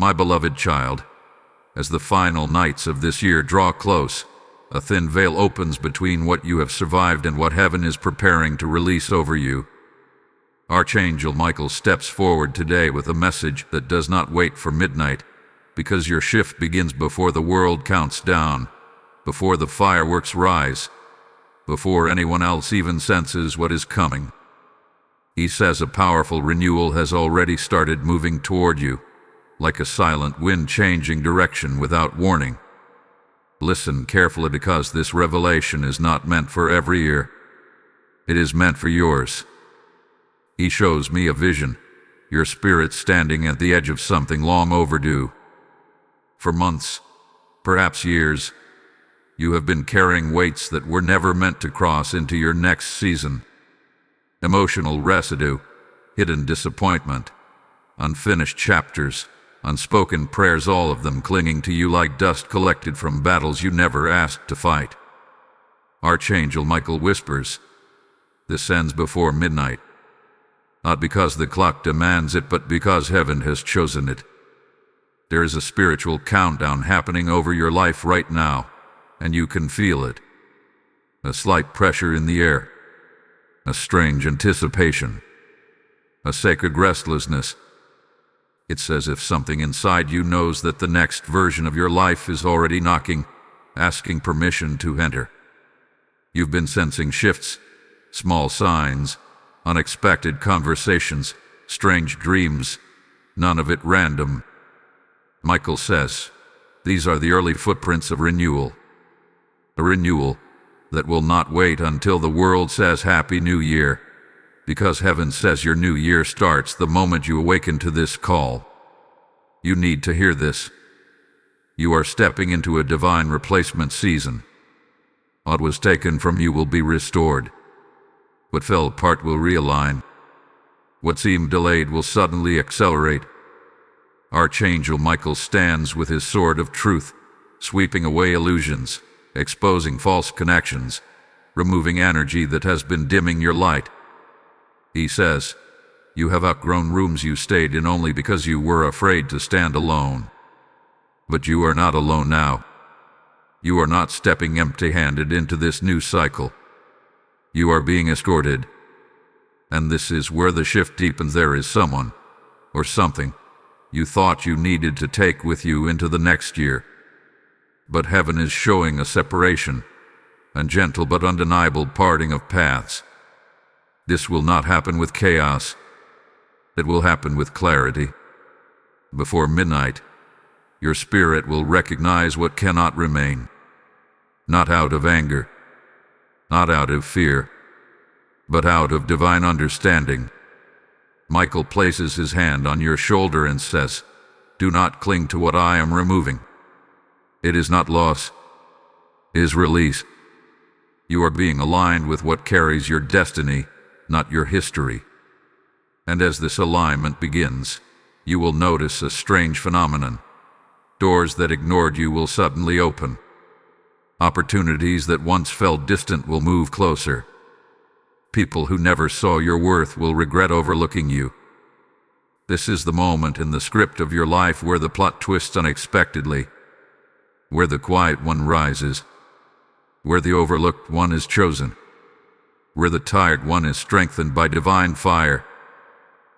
My beloved child, as the final nights of this year draw close, a thin veil opens between what you have survived and what heaven is preparing to release over you. Archangel Michael steps forward today with a message that does not wait for midnight, because your shift begins before the world counts down, before the fireworks rise, before anyone else even senses what is coming. He says a powerful renewal has already started moving toward you, like a silent wind changing direction without warning. Listen carefully, because this revelation is not meant for every ear. It is meant for yours. He shows me a vision, your spirit standing at the edge of something long overdue. For months, perhaps years, you have been carrying weights that were never meant to cross into your next season. Emotional residue, hidden disappointment, unfinished chapters, unspoken prayers, all of them clinging to you like dust collected from battles you never asked to fight. Archangel Michael whispers, "This ends before midnight. Not because the clock demands it, but because heaven has chosen it. There is a spiritual countdown happening over your life right now, and you can feel it. A slight pressure in the air, a strange anticipation, a sacred restlessness. It's as if something inside you knows that the next version of your life is already knocking, asking permission to enter. You've been sensing shifts, small signs, unexpected conversations, strange dreams, none of it random. Michael says, these are the early footprints of renewal. A renewal that will not wait until the world says Happy New Year, because heaven says your new year starts the moment you awaken to this call. You need to hear this. You are stepping into a divine replacement season. What was taken from you will be restored. What fell apart will realign. What seemed delayed will suddenly accelerate. Archangel Michael stands with his sword of truth, sweeping away illusions, exposing false connections, removing energy that has been dimming your light. He says, you have outgrown rooms you stayed in only because you were afraid to stand alone. But you are not alone now. You are not stepping empty-handed into this new cycle. You are being escorted. And this is where the shift deepens. There is someone, or something, you thought you needed to take with you into the next year. But heaven is showing a separation, a gentle but undeniable parting of paths. This will not happen with chaos. It will happen with clarity. Before midnight, your spirit will recognize what cannot remain. Not out of anger, not out of fear, but out of divine understanding. Michael places his hand on your shoulder and says, do not cling to what I am removing. It is not loss, it is release. You are being aligned with what carries your destiny, not your history. And as this alignment begins, you will notice a strange phenomenon. Doors that ignored you will suddenly open. Opportunities that once felt distant will move closer. People who never saw your worth will regret overlooking you. This is the moment in the script of your life where the plot twists unexpectedly, where the quiet one rises, where the overlooked one is chosen, where the tired one is strengthened by divine fire.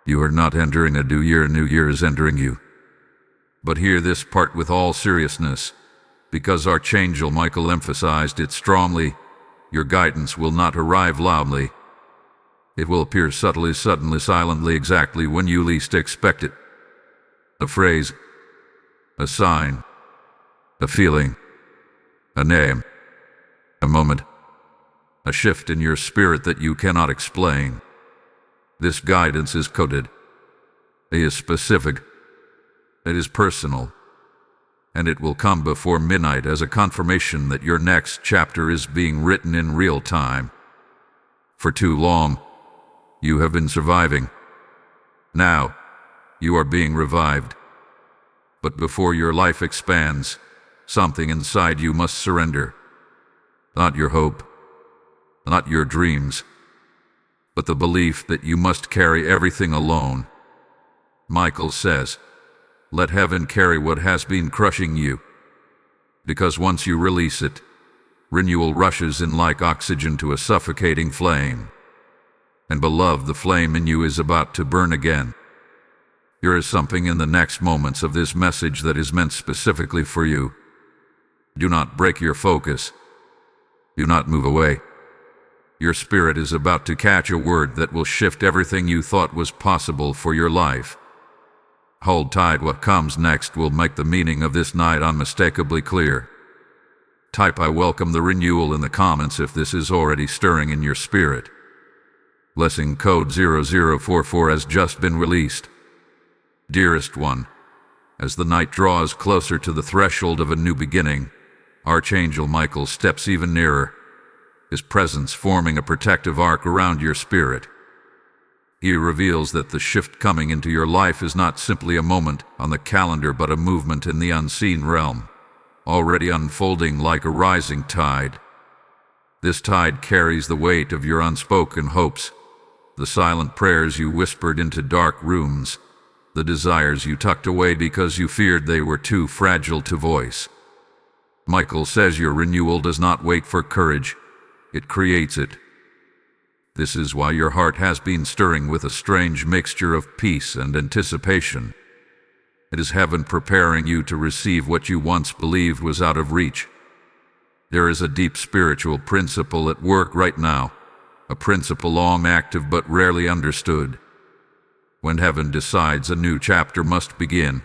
You are not entering a new year is entering you. But hear this part with all seriousness, because Archangel Michael emphasized it strongly. Your guidance will not arrive loudly. It will appear subtly, suddenly, silently, exactly when you least expect it. A phrase, a sign, a feeling, a name, a moment, a shift in your spirit that you cannot explain. This guidance is coded. It is specific. It is personal. And it will come before midnight as a confirmation that your next chapter is being written in real time. For too long, you have been surviving. Now, you are being revived. But before your life expands, something inside you must surrender. Not your hope, not your dreams, but the belief that you must carry everything alone. Michael says, Let heaven carry what has been crushing you. Because once you release it, renewal rushes in like oxygen to a suffocating flame. And beloved, the flame in you is about to burn again. There is something in the next moments of this message that is meant specifically for you. Do not break your focus. Do not move away. Your spirit is about to catch a word that will shift everything you thought was possible for your life. Hold tight, what comes next will make the meaning of this night unmistakably clear. Type "I welcome the renewal" in the comments if this is already stirring in your spirit. Blessing code 0044 has just been released. Dearest one, as the night draws closer to the threshold of a new beginning, Archangel Michael steps even nearer, his presence forming a protective arc around your spirit. He reveals that the shift coming into your life is not simply a moment on the calendar but a movement in the unseen realm, already unfolding like a rising tide. This tide carries the weight of your unspoken hopes, the silent prayers you whispered into dark rooms, the desires you tucked away because you feared they were too fragile to voice. Michael says your renewal does not wait for courage, it creates it. This is why your heart has been stirring with a strange mixture of peace and anticipation. It is heaven preparing you to receive what you once believed was out of reach. There is a deep spiritual principle at work right now, a principle long active but rarely understood. When heaven decides a new chapter must begin,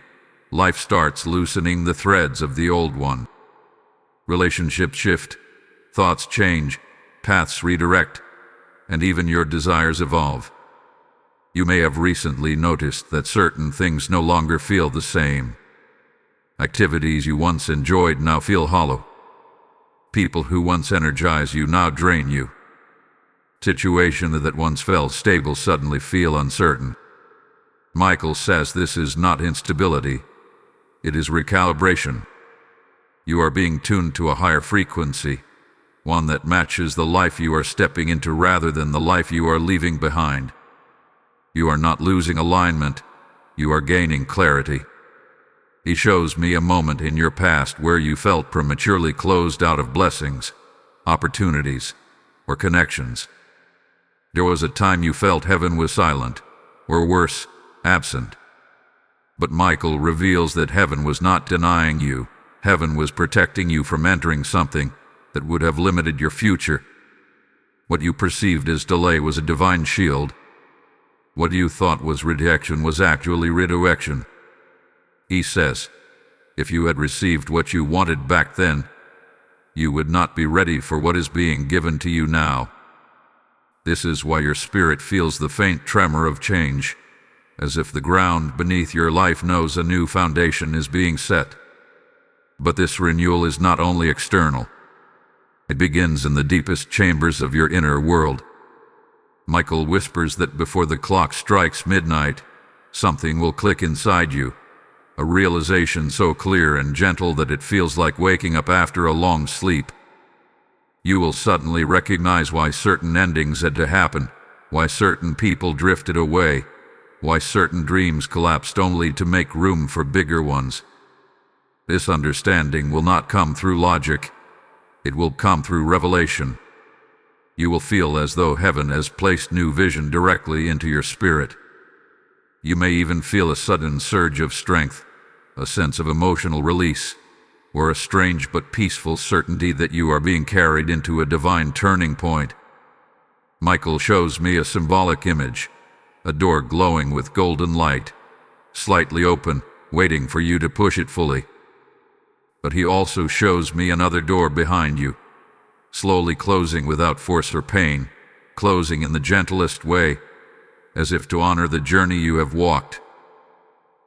life starts loosening the threads of the old one. Relationships shift, thoughts change, paths redirect, and even your desires evolve. You may have recently noticed that certain things no longer feel the same. Activities you once enjoyed now feel hollow. People who once energized you now drain you. Situations that once felt stable suddenly feel uncertain. Michael says this is not instability, it is recalibration. You are being tuned to a higher frequency, one that matches the life you are stepping into rather than the life you are leaving behind. You are not losing alignment, you are gaining clarity. He shows me a moment in your past where you felt prematurely closed out of blessings, opportunities, or connections. There was a time you felt heaven was silent, or worse, absent. But Michael reveals that heaven was not denying you, heaven was protecting you from entering something that would have limited your future. What you perceived as delay was a divine shield. What you thought was rejection was actually redirection. He says, if you had received what you wanted back then, you would not be ready for what is being given to you now. This is why your spirit feels the faint tremor of change, as if the ground beneath your life knows a new foundation is being set. But this renewal is not only external. It begins in the deepest chambers of your inner world. Michael whispers that before the clock strikes midnight, something will click inside you, a realization so clear and gentle that it feels like waking up after a long sleep. You will suddenly recognize why certain endings had to happen, why certain people drifted away, why certain dreams collapsed only to make room for bigger ones. This understanding will not come through logic. It will come through revelation. You will feel as though heaven has placed new vision directly into your spirit. You may even feel a sudden surge of strength, a sense of emotional release, or a strange but peaceful certainty that you are being carried into a divine turning point. Michael shows me a symbolic image, a door glowing with golden light, slightly open, waiting for you to push it fully. But he also shows me another door behind you, slowly closing without force or pain, closing in the gentlest way, as if to honor the journey you have walked.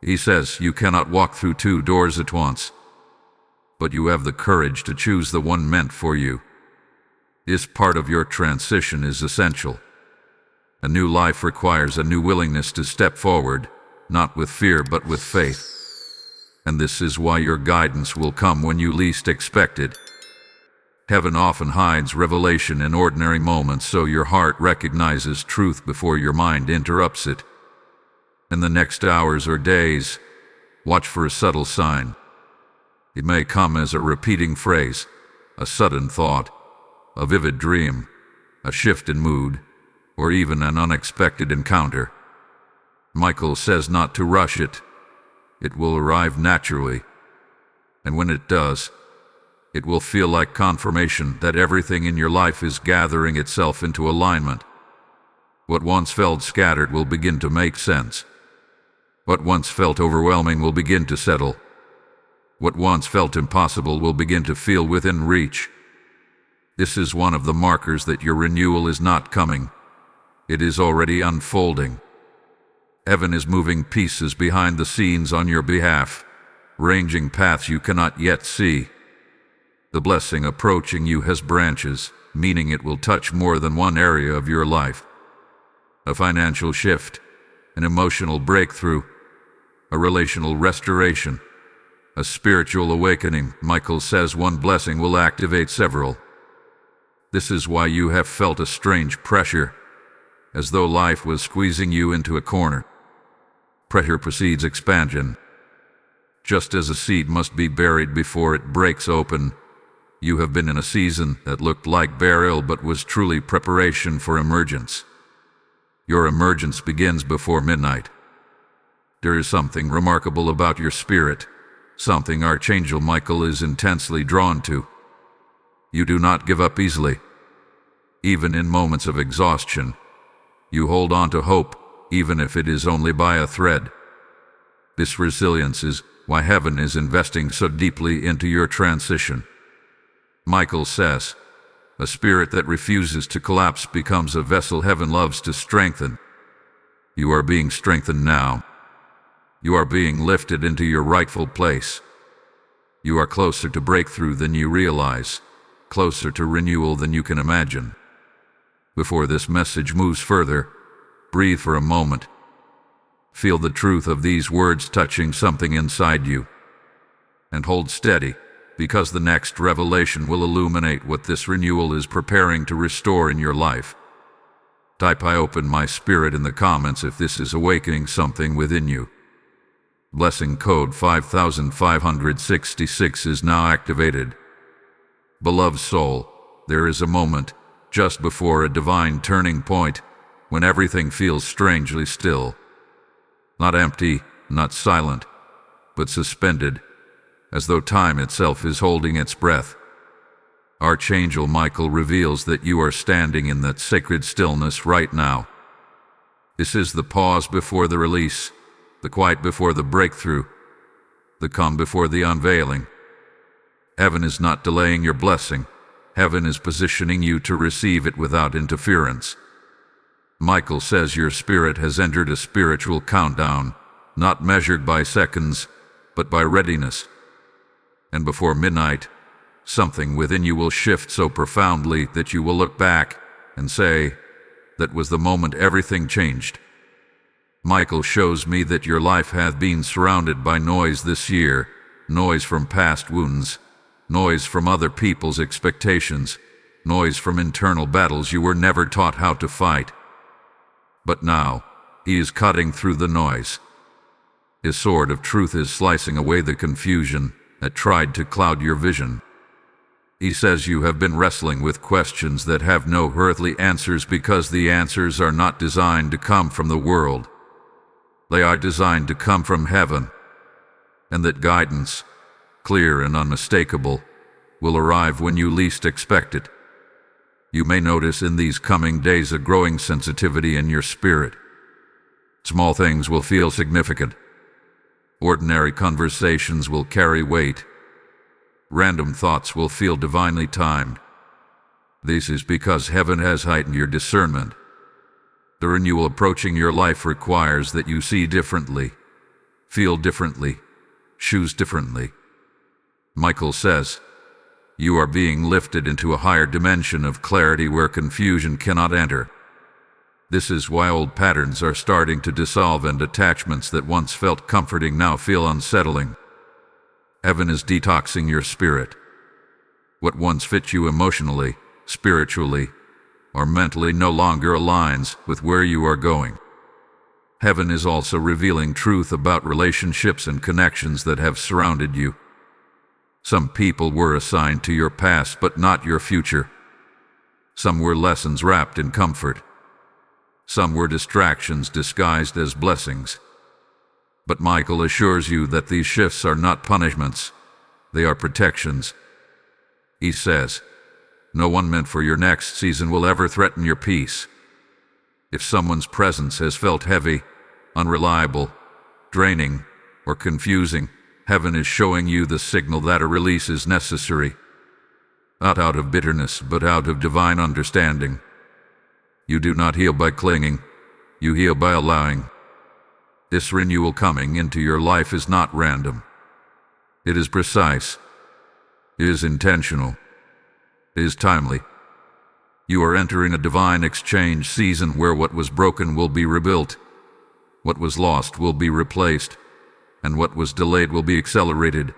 He says you cannot walk through two doors at once, but you have the courage to choose the one meant for you. This part of your transition is essential. A new life requires a new willingness to step forward, not with fear but with faith. And this is why your guidance will come when you least expect it. Heaven often hides revelation in ordinary moments so your heart recognizes truth before your mind interrupts it. In the next hours or days, Watch for a subtle sign. It may come as a repeating phrase, a sudden thought, a vivid dream, a shift in mood, or even an unexpected encounter. Michael says not to rush it. It will arrive naturally. And when it does, it will feel like confirmation that everything in your life is gathering itself into alignment. What once felt scattered will begin to make sense. What once felt overwhelming will begin to settle. What once felt impossible will begin to feel within reach. This is one of the markers that your renewal is not coming. It is already unfolding. Heaven is moving pieces behind the scenes on your behalf, arranging paths you cannot yet see. The blessing approaching you has branches, meaning it will touch more than one area of your life. A financial shift, an emotional breakthrough, a relational restoration, a spiritual awakening. Michael says one blessing will activate several. This is why you have felt a strange pressure, as though life was squeezing you into a corner. Pressure precedes expansion. Just as a seed must be buried before it breaks open, you have been in a season that looked like burial but was truly preparation for emergence. Your emergence begins before midnight. There is something remarkable about your spirit, something Archangel Michael is intensely drawn to. You do not give up easily. Even in moments of exhaustion, you hold on to hope, even if it is only by a thread. This resilience is why heaven is investing so deeply into your transition. Michael says, a spirit that refuses to collapse becomes a vessel heaven loves to strengthen. You are being strengthened now. You are being lifted into your rightful place. You are closer to breakthrough than you realize, closer to renewal than you can imagine. Before this message moves further, breathe for a moment. Feel the truth of these words touching something inside you. And hold steady, because the next revelation will illuminate what this renewal is preparing to restore in your life. Type "I open my spirit" in the comments if this is awakening something within you. Blessing code 5566 is now activated. Beloved soul, there is a moment, just before a divine turning point, when everything feels strangely still. Not empty, not silent, but suspended, as though time itself is holding its breath. Archangel Michael reveals that you are standing in that sacred stillness right now. This is the pause before the release, the quiet before the breakthrough, the calm before the unveiling. Heaven is not delaying your blessing. Heaven is positioning you to receive it without interference. Michael says your spirit has entered a spiritual countdown, not measured by seconds, but by readiness. And before midnight, something within you will shift so profoundly that you will look back and say, that was the moment everything changed. Michael shows me that your life hath been surrounded by noise this year, noise from past wounds, noise from other people's expectations, noise from internal battles you were never taught how to fight. But now, he is cutting through the noise. His sword of truth is slicing away the confusion that tried to cloud your vision. He says you have been wrestling with questions that have no earthly answers because the answers are not designed to come from the world. They are designed to come from heaven, and that guidance, clear and unmistakable, will arrive when you least expect it. You may notice in these coming days a growing sensitivity in your spirit. Small things will feel significant. Ordinary conversations will carry weight. Random thoughts will feel divinely timed. This is because heaven has heightened your discernment. The renewal approaching your life requires that you see differently, feel differently, choose differently. Michael says, you are being lifted into a higher dimension of clarity where confusion cannot enter. This is why old patterns are starting to dissolve and attachments that once felt comforting now feel unsettling. Heaven is detoxing your spirit. What once fit you emotionally, spiritually, or mentally no longer aligns with where you are going. Heaven is also revealing truth about relationships and connections that have surrounded you. Some people were assigned to your past, but not your future. Some were lessons wrapped in comfort. Some were distractions disguised as blessings. But Michael assures you that these shifts are not punishments. They are protections. He says, no one meant for your next season will ever threaten your peace. If someone's presence has felt heavy, unreliable, draining, or confusing, heaven is showing you the signal that a release is necessary. Not out of bitterness, but out of divine understanding. You do not heal by clinging, you heal by allowing. This renewal coming into your life is not random. It is precise. It is intentional. It is timely. You are entering a divine exchange season where what was broken will be rebuilt, what was lost will be replaced, and what was delayed will be accelerated.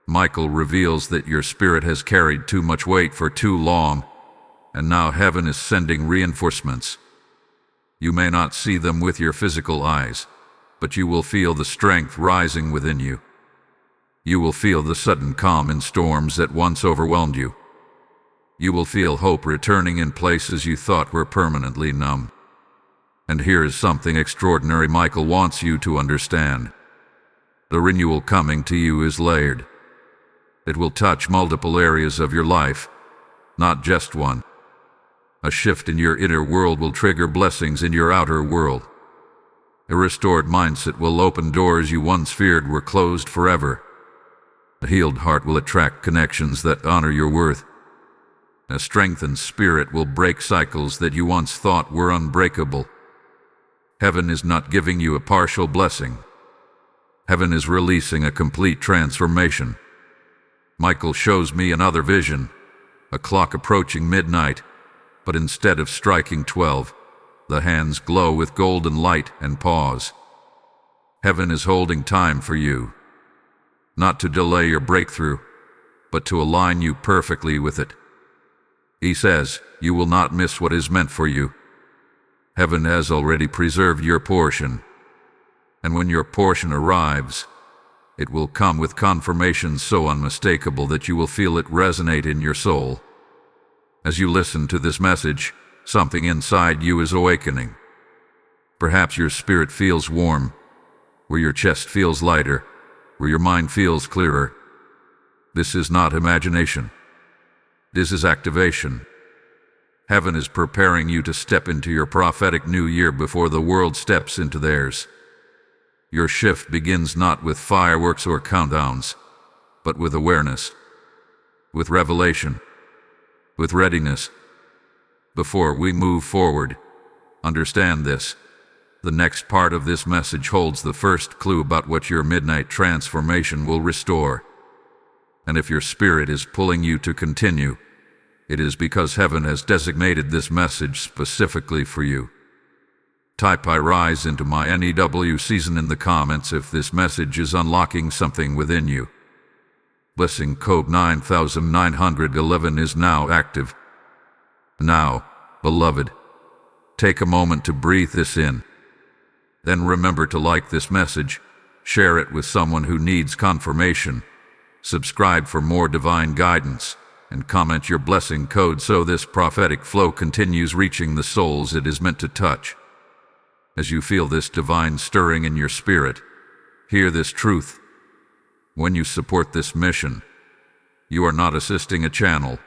Michael reveals that your spirit has carried too much weight for too long, and now heaven is sending reinforcements. You may not see them with your physical eyes, but you will feel the strength rising within you. You will feel the sudden calm in storms that once overwhelmed you. You will feel hope returning in places you thought were permanently numb. And here is something extraordinary Michael wants you to understand. The renewal coming to you is layered. It will touch multiple areas of your life, not just one. A shift in your inner world will trigger blessings in your outer world. A restored mindset will open doors you once feared were closed forever. A healed heart will attract connections that honor your worth. A strengthened spirit will break cycles that you once thought were unbreakable. Heaven is not giving you a partial blessing. Heaven is releasing a complete transformation. Michael shows me another vision, a clock approaching midnight, but instead of striking 12, the hands glow with golden light and pause. Heaven is holding time for you, not to delay your breakthrough, but to align you perfectly with it. He says, you will not miss what is meant for you. Heaven has already preserved your portion, and when your portion arrives, it will come with confirmation so unmistakable that you will feel it resonate in your soul. As you listen to this message, something inside you is awakening. Perhaps your spirit feels warm, where your chest feels lighter, where your mind feels clearer. This is not imagination. This is activation. Heaven is preparing you to step into your prophetic new year before the world steps into theirs. Your shift begins not with fireworks or countdowns, but with awareness, with revelation, with readiness. Before we move forward, understand this. The next part of this message holds the first clue about what your midnight transformation will restore. And if your spirit is pulling you to continue, it is because heaven has designated this message specifically for you. Type I rise into my NEW season in the comments if this message is unlocking something within you. Blessing code 9911 is now active. Now, beloved, take a moment to breathe this in. Then remember to like this message, share it with someone who needs confirmation, subscribe for more divine guidance, and comment your blessing code so this prophetic flow continues reaching the souls it is meant to touch. As you feel this divine stirring in your spirit, hear this truth. When you support this mission, you are not assisting a channel.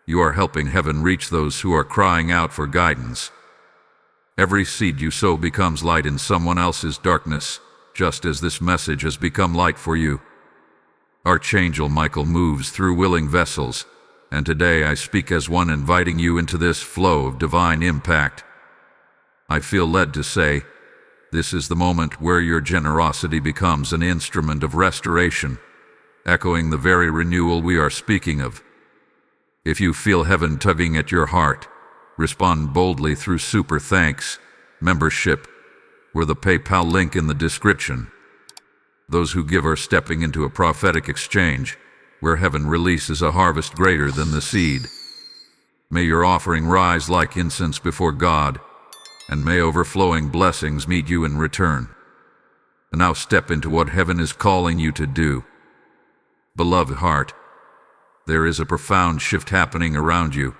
You are helping heaven reach those who are crying out for guidance. Every seed you sow becomes light in someone else's darkness, just as this message has become light for you. Archangel Michael moves through willing vessels, and today I speak as one inviting you into this flow of divine impact. I feel led to say, this is the moment where your generosity becomes an instrument of restoration, echoing the very renewal we are speaking of. If you feel heaven tugging at your heart, respond boldly through Super Thanks, membership, or the PayPal link in the description. Those who give are stepping into a prophetic exchange, where heaven releases a harvest greater than the seed. May your offering rise like incense before God, and may overflowing blessings meet you in return. And now step into what heaven is calling you to do. Beloved heart, there is a profound shift happening around you,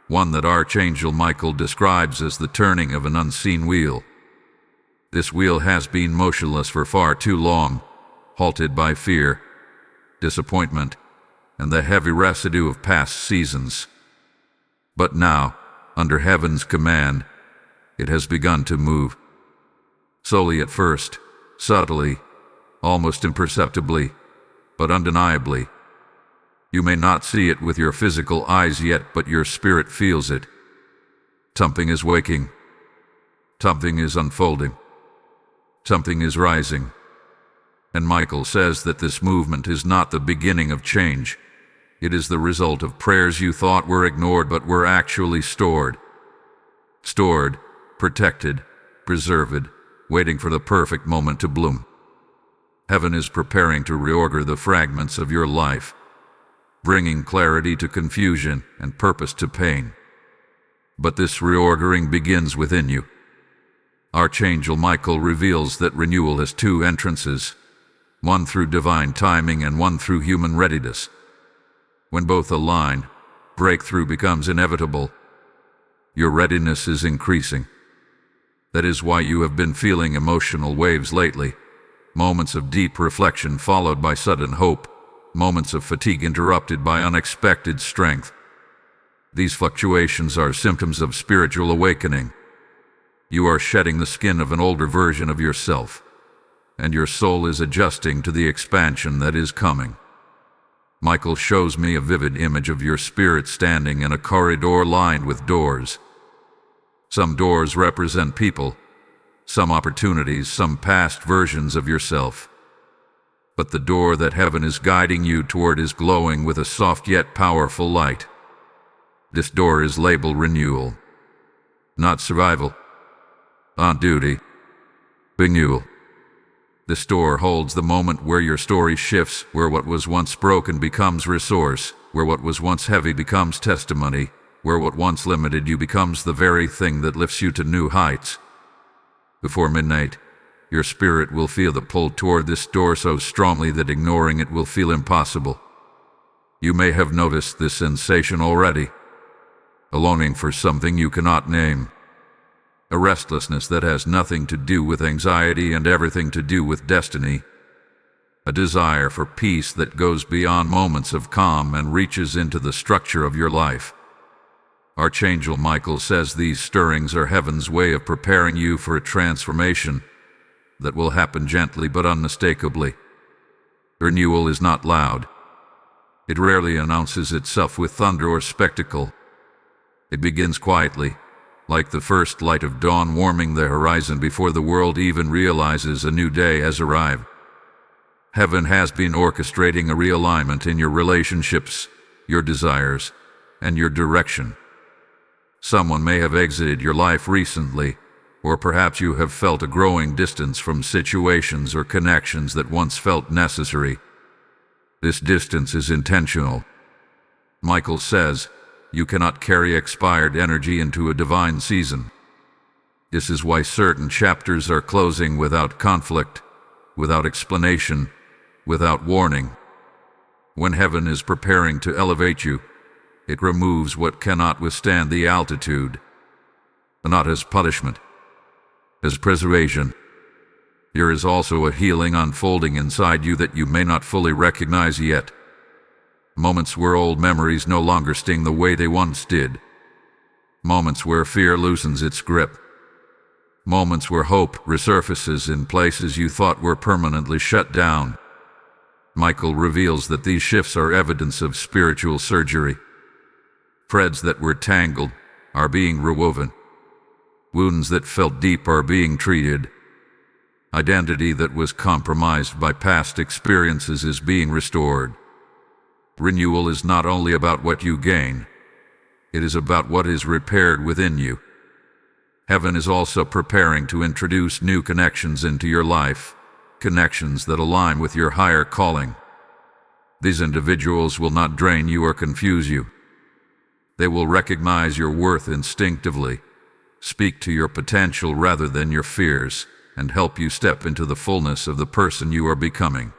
one that Archangel Michael describes as the turning of an unseen wheel. This wheel has been motionless for far too long, halted by fear, disappointment, and the heavy residue of past seasons. But now, under heaven's command, it has begun to move. Slowly at first, subtly, almost imperceptibly, but undeniably. You may not see it with your physical eyes yet, but your spirit feels it. Something is waking. Something is unfolding. Something is rising. And Michael says that this movement is not the beginning of change. It is the result of prayers you thought were ignored but were actually stored. Stored, protected, preserved, waiting for the perfect moment to bloom. Heaven is preparing to reorder the fragments of your life, bringing clarity to confusion and purpose to pain. But this reordering begins within you. Archangel Michael reveals that renewal has two entrances, one through divine timing and one through human readiness. When both align, breakthrough becomes inevitable. Your readiness is increasing. That is why you have been feeling emotional waves lately, moments of deep reflection followed by sudden hope, moments of fatigue interrupted by unexpected strength. These fluctuations are symptoms of spiritual awakening. You are shedding the skin of an older version of yourself, and your soul is adjusting to the expansion that is coming. Michael shows me a vivid image of your spirit standing in a corridor lined with doors. Some doors represent people, some opportunities, some past versions of yourself. But the door that heaven is guiding you toward is glowing with a soft yet powerful light. This door is labeled renewal. Not survival. On duty. Renewal. This door holds the moment where your story shifts, where what was once broken becomes resource, where what was once heavy becomes testimony, where what once limited you becomes the very thing that lifts you to new heights. Before midnight, your spirit will feel the pull toward this door so strongly that ignoring it will feel impossible. You may have noticed this sensation already. A longing for something you cannot name. A restlessness that has nothing to do with anxiety and everything to do with destiny. A desire for peace that goes beyond moments of calm and reaches into the structure of your life. Archangel Michael says these stirrings are heaven's way of preparing you for a transformation that will happen gently but unmistakably. Renewal is not loud. It rarely announces itself with thunder or spectacle. It begins quietly, like the first light of dawn warming the horizon before the world even realizes a new day has arrived. Heaven has been orchestrating a realignment in your relationships, your desires, and your direction. Someone may have exited your life recently, or perhaps you have felt a growing distance from situations or connections that once felt necessary. This distance is intentional. Michael says, you cannot carry expired energy into a divine season. This is why certain chapters are closing without conflict, without explanation, without warning. When heaven is preparing to elevate you, it removes what cannot withstand the altitude. Not as punishment, as preservation. There is also a healing unfolding inside you that you may not fully recognize yet. Moments where old memories no longer sting the way they once did. Moments where fear loosens its grip. Moments where hope resurfaces in places you thought were permanently shut down. Michael reveals that these shifts are evidence of spiritual surgery. Threads that were tangled are being rewoven. Wounds that felt deep are being treated. Identity that was compromised by past experiences is being restored. Renewal is not only about what you gain, it is about what is repaired within you. Heaven is also preparing to introduce new connections into your life, connections that align with your higher calling. These individuals will not drain you or confuse you. They will recognize your worth instinctively, speak to your potential rather than your fears, and help you step into the fullness of the person you are becoming.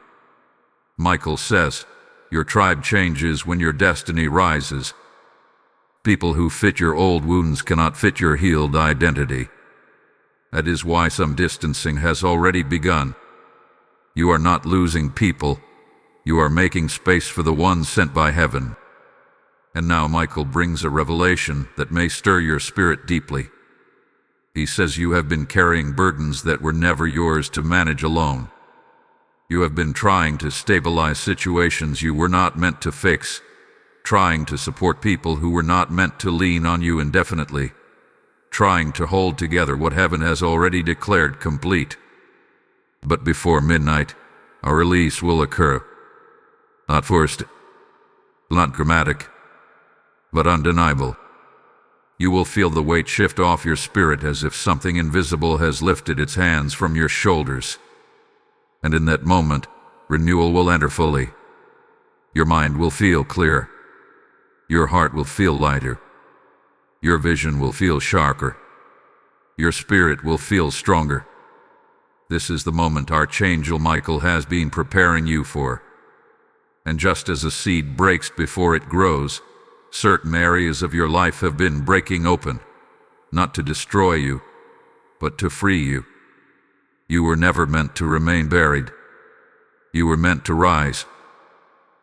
Michael says, your tribe changes when your destiny rises. People who fit your old wounds cannot fit your healed identity. That is why some distancing has already begun. You are not losing people. You are making space for the ones sent by heaven. And now Michael brings a revelation that may stir your spirit deeply. He says you have been carrying burdens that were never yours to manage alone. You have been trying to stabilize situations you were not meant to fix, trying to support people who were not meant to lean on you indefinitely, trying to hold together what heaven has already declared complete. But before midnight, a release will occur. Not forced, not dramatic, but undeniable. You will feel the weight shift off your spirit as if something invisible has lifted its hands from your shoulders. And in that moment, renewal will enter fully. Your mind will feel clear. Your heart will feel lighter. Your vision will feel sharper. Your spirit will feel stronger. This is the moment Archangel Michael has been preparing you for. And just as a seed breaks before it grows, certain areas of your life have been breaking open, not to destroy you, but to free you. You were never meant to remain buried. You were meant to rise.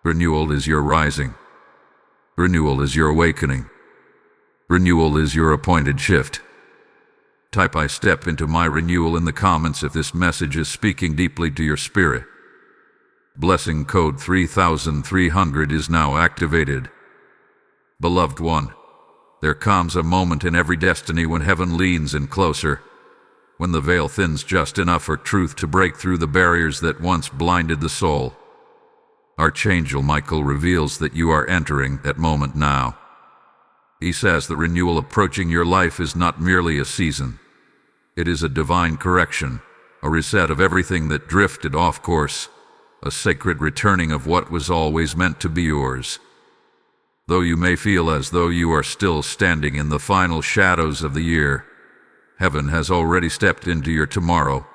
Renewal is your rising. Renewal is your awakening. Renewal is your appointed shift. Type "I step into my renewal" in the comments if this message is speaking deeply to your spirit. Blessing code 3300 is now activated. Beloved one, there comes a moment in every destiny when heaven leans in closer, when the veil thins just enough for truth to break through the barriers that once blinded the soul. Archangel Michael reveals that you are entering that moment now. He says the renewal approaching your life is not merely a season. It is a divine correction, a reset of everything that drifted off course, a sacred returning of what was always meant to be yours. Though you may feel as though you are still standing in the final shadows of the year, heaven has already stepped into your tomorrow,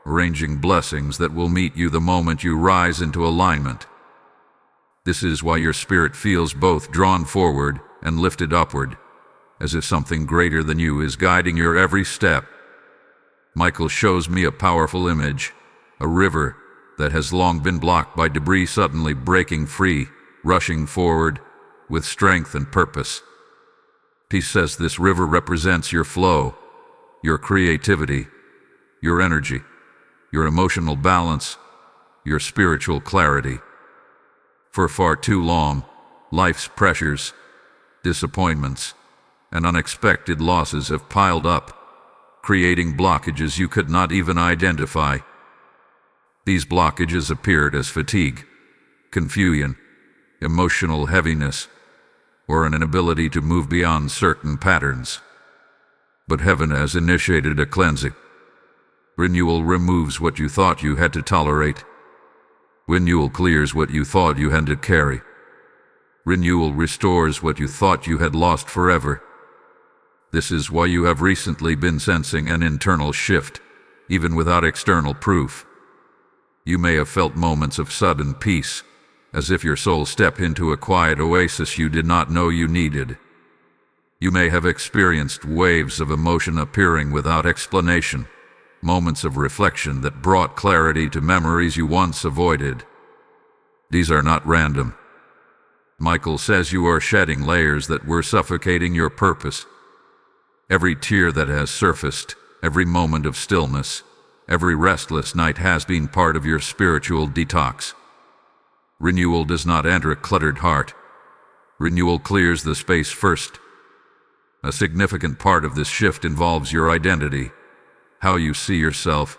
arranging blessings that will meet you the moment you rise into alignment. This is why your spirit feels both drawn forward and lifted upward, as if something greater than you is guiding your every step. Michael shows me a powerful image, a river that has long been blocked by debris suddenly breaking free, rushing forward with strength and purpose. He says this river represents your flow, your creativity, your energy, your emotional balance, your spiritual clarity. For far too long, life's pressures, disappointments, and unexpected losses have piled up, creating blockages you could not even identify. These blockages appeared as fatigue, confusion, emotional heaviness, or an inability to move beyond certain patterns. But heaven has initiated a cleansing. Renewal removes what you thought you had to tolerate. Renewal clears what you thought you had to carry. Renewal restores what you thought you had lost forever. This is why you have recently been sensing an internal shift, even without external proof. You may have felt moments of sudden peace, as if your soul stepped into a quiet oasis you did not know you needed. You may have experienced waves of emotion appearing without explanation, moments of reflection that brought clarity to memories you once avoided. These are not random. Michael says you are shedding layers that were suffocating your purpose. Every tear that has surfaced, every moment of stillness, every restless night has been part of your spiritual detox. Renewal does not enter a cluttered heart. Renewal clears the space first. A significant part of this shift involves your identity, how you see yourself,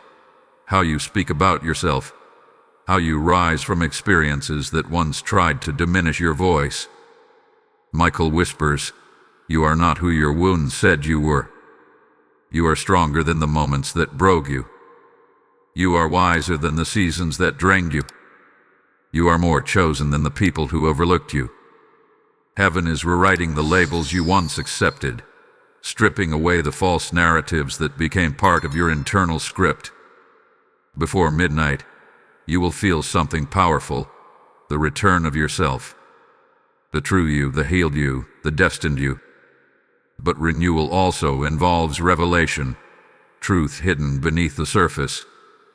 how you speak about yourself, how you rise from experiences that once tried to diminish your voice. Michael whispers, you are not who your wounds said you were. You are stronger than the moments that broke you. You are wiser than the seasons that drained you. You are more chosen than the people who overlooked you. Heaven is rewriting the labels you once accepted. stripping away the false narratives that became part of your internal script. Before midnight, you will feel something powerful, the return of yourself. The true you, the healed you, the destined you. But renewal also involves revelation, truth hidden beneath the surface,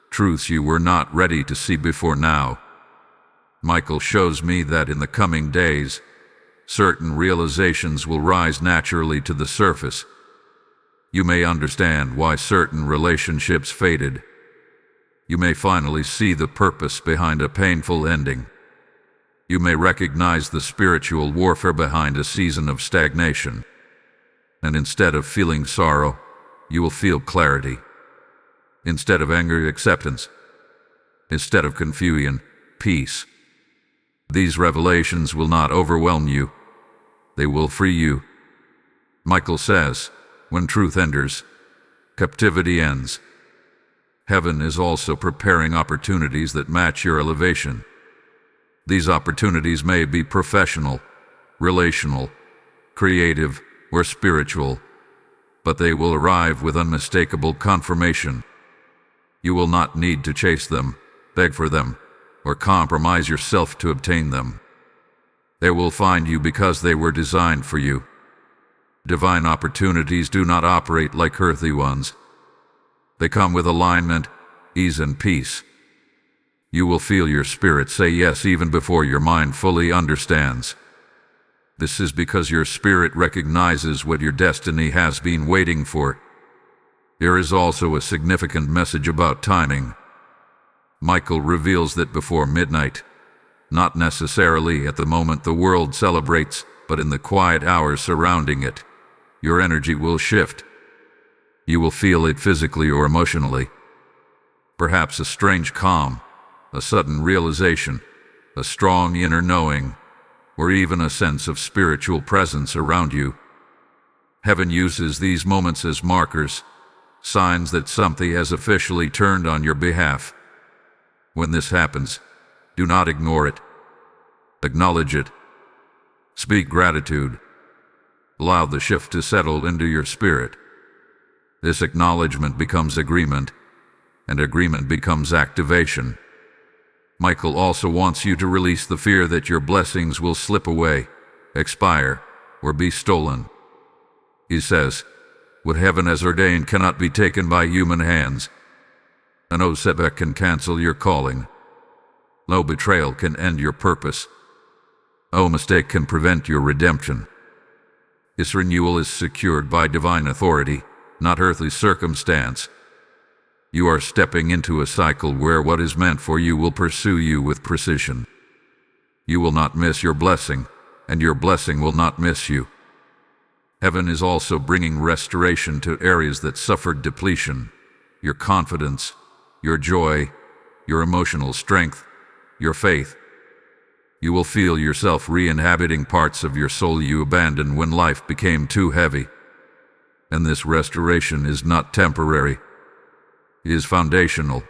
truths you were not ready to see before now. Michael shows me that in the coming days, certain realizations will rise naturally to the surface. You may understand why certain relationships faded. You may finally see the purpose behind a painful ending. You may recognize the spiritual warfare behind a season of stagnation. And instead of feeling sorrow, you will feel clarity. Instead of anger, acceptance. Instead of confusion, peace. These revelations will not overwhelm you. They will free you. Michael says, when truth enters, captivity ends. Heaven is also preparing opportunities that match your elevation. These opportunities may be professional, relational, creative, or spiritual, but they will arrive with unmistakable confirmation. You will not need to chase them, beg for them, or compromise yourself to obtain them. They will find you because they were designed for you. Divine opportunities do not operate like earthly ones. They come with alignment, ease, and peace. You will feel your spirit say yes even before your mind fully understands. This is because your spirit recognizes what your destiny has been waiting for. There is also a significant message about timing. Michael reveals that before midnight, not necessarily at the moment the world celebrates, but in the quiet hours surrounding it, your energy will shift. You will feel it physically or emotionally. Perhaps a strange calm, a sudden realization, a strong inner knowing, or even a sense of spiritual presence around you. Heaven uses these moments as markers, signs that something has officially turned on your behalf. When this happens, do not ignore it. Acknowledge it. Speak gratitude. Allow the shift to settle into your spirit. This acknowledgement becomes agreement, and agreement becomes activation. Michael also wants you to release the fear that your blessings will slip away, expire, or be stolen. He says, what heaven has ordained cannot be taken by human hands. No setback can cancel your calling. No betrayal can end your purpose. No mistake can prevent your redemption. This renewal is secured by divine authority, not earthly circumstance. You are stepping into a cycle where what is meant for you will pursue you with precision. You will not miss your blessing, and your blessing will not miss you. Heaven is also bringing restoration to areas that suffered depletion. Your confidence, your joy, your emotional strength, your faith. You will feel yourself re-inhabiting parts of your soul you abandoned when life became too heavy. And this restoration is not temporary. It is foundational.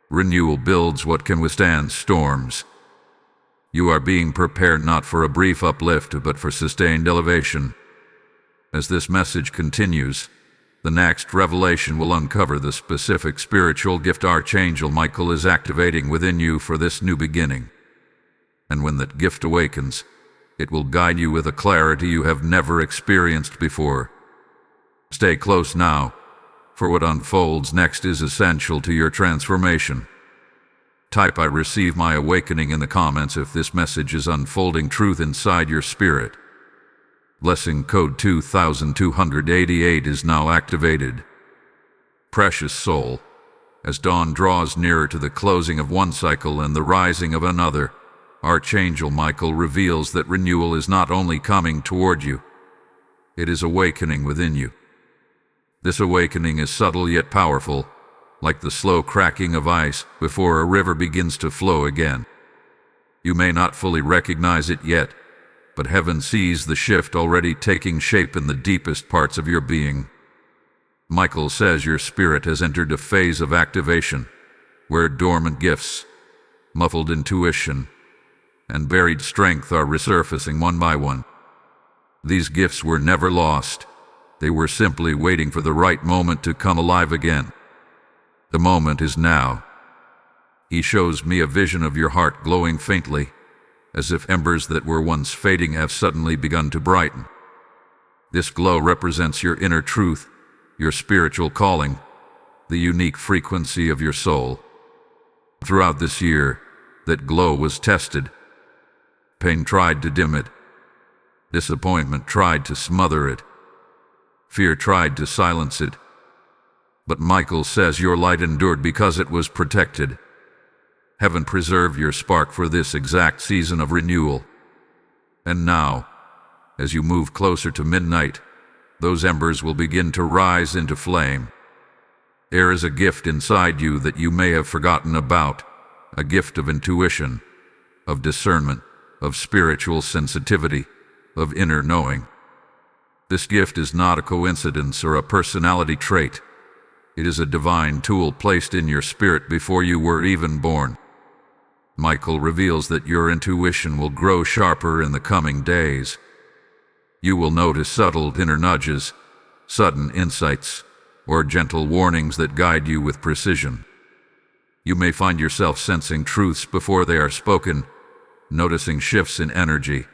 Renewal builds what can withstand storms. You are being prepared not for a brief uplift, but for sustained elevation. As this message continues, the next revelation will uncover the specific spiritual gift Archangel Michael is activating within you for this new beginning. And when that gift awakens, it will guide you with a clarity you have never experienced before. Stay close now, for what unfolds next is essential to your transformation. Type "I receive my awakening" in the comments if this message is unfolding truth inside your spirit. Blessing code 2288 is now activated. Precious soul, as dawn draws nearer to the closing of one cycle and the rising of another, Archangel Michael reveals that renewal is not only coming toward you, it is awakening within you. This awakening is subtle yet powerful, like the slow cracking of ice before a river begins to flow again. You may not fully recognize it yet, but heaven sees the shift already taking shape in the deepest parts of your being. Michael says your spirit has entered a phase of activation, where dormant gifts, muffled intuition, and buried strength are resurfacing one by one. These gifts were never lost. They were simply waiting for the right moment to come alive again. The moment is now. He shows me a vision of your heart glowing faintly, as if embers that were once fading have suddenly begun to brighten. This glow represents your inner truth, your spiritual calling, the unique frequency of your soul. Throughout this year, that glow was tested. Pain tried to dim it. Disappointment tried to smother it. Fear tried to silence it. But Michael says your light endured because it was protected. Heaven preserved your spark for this exact season of renewal. And now, as you move closer to midnight, those embers will begin to rise into flame. There is a gift inside you that you may have forgotten about, a gift of intuition, of discernment, of spiritual sensitivity, of inner knowing. This gift is not a coincidence or a personality trait. It is a divine tool placed in your spirit before you were even born. Michael reveals that your intuition will grow sharper in the coming days. You will notice subtle inner nudges, sudden insights, or gentle warnings that guide you with precision. You may find yourself sensing truths before they are spoken, noticing shifts in energy,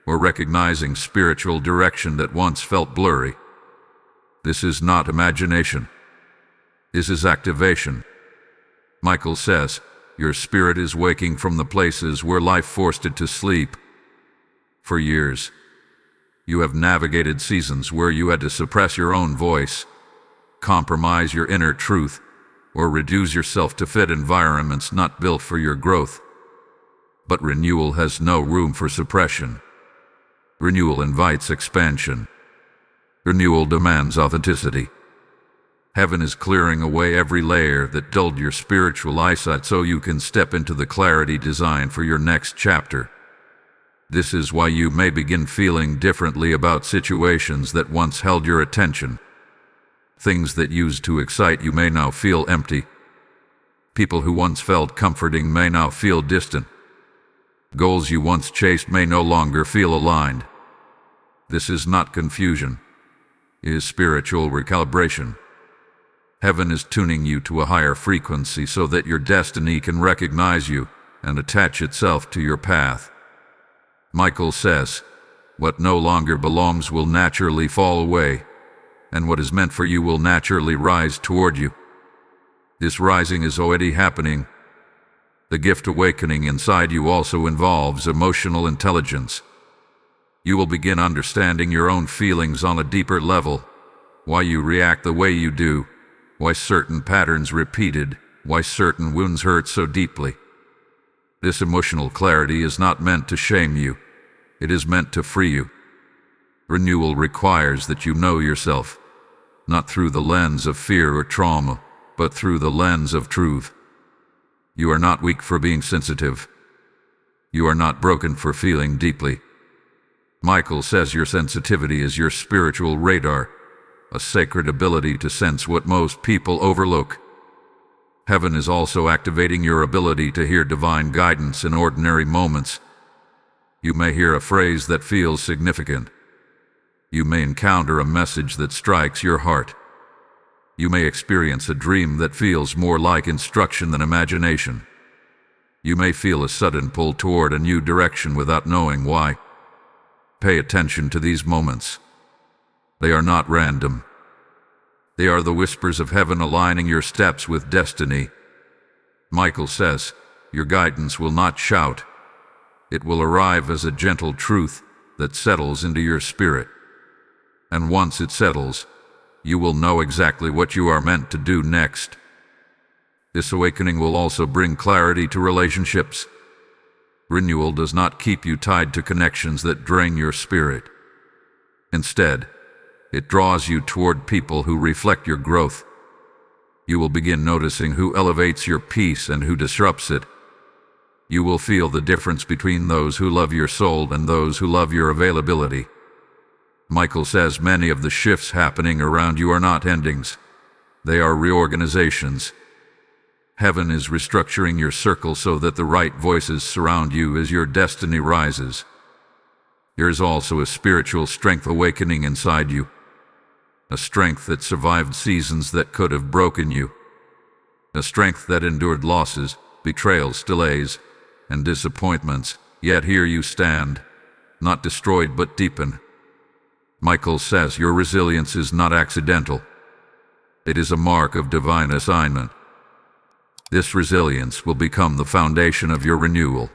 or recognizing spiritual direction that once felt blurry. This is not imagination. This is activation. Michael says, your spirit is waking from the places where life forced it to sleep. For years, you have navigated seasons where you had to suppress your own voice, compromise your inner truth, or reduce yourself to fit environments not built for your growth. But renewal has no room for suppression. Renewal invites expansion. Renewal demands authenticity. Heaven is clearing away every layer that dulled your spiritual eyesight so you can step into the clarity designed for your next chapter. This is why you may begin feeling differently about situations that once held your attention. Things that used to excite you may now feel empty. People who once felt comforting may now feel distant. Goals you once chased may no longer feel aligned. This is not confusion. It is spiritual recalibration. Heaven is tuning you to a higher frequency so that your destiny can recognize you and attach itself to your path. Michael says, what no longer belongs will naturally fall away, and what is meant for you will naturally rise toward you. This rising is already happening. The gift awakening inside you also involves emotional intelligence. You will begin understanding your own feelings on a deeper level, why you react the way you do, why certain patterns repeated, why certain wounds hurt so deeply. This emotional clarity is not meant to shame you. It is meant to free you. Renewal requires that you know yourself, not through the lens of fear or trauma, but through the lens of truth. You are not weak for being sensitive. You are not broken for feeling deeply. Michael says your sensitivity is your spiritual radar, a sacred ability to sense what most people overlook. Heaven is also activating your ability to hear divine guidance in ordinary moments. You may hear a phrase that feels significant. You may encounter a message that strikes your heart. You may experience a dream that feels more like instruction than imagination. You may feel a sudden pull toward a new direction without knowing why. Pay attention to these moments. They are not random. They are the whispers of heaven aligning your steps with destiny. Michael says, your guidance will not shout. It will arrive as a gentle truth that settles into your spirit. And once it settles, you will know exactly what you are meant to do next. This awakening will also bring clarity to relationships. Renewal does not keep you tied to connections that drain your spirit. Instead, it draws you toward people who reflect your growth. You will begin noticing who elevates your peace and who disrupts it. You will feel the difference between those who love your soul and those who love your availability. Michael says many of the shifts happening around you are not endings. They are reorganizations. Heaven is restructuring your circle so that the right voices surround you as your destiny rises. There is also a spiritual strength awakening inside you. a strength that survived seasons that could have broken you, a strength that endured losses, betrayals, delays, and disappointments, yet here you stand, not destroyed but deepened. Michael says your resilience is not accidental. It is a mark of divine assignment. This resilience will become the foundation of your renewal.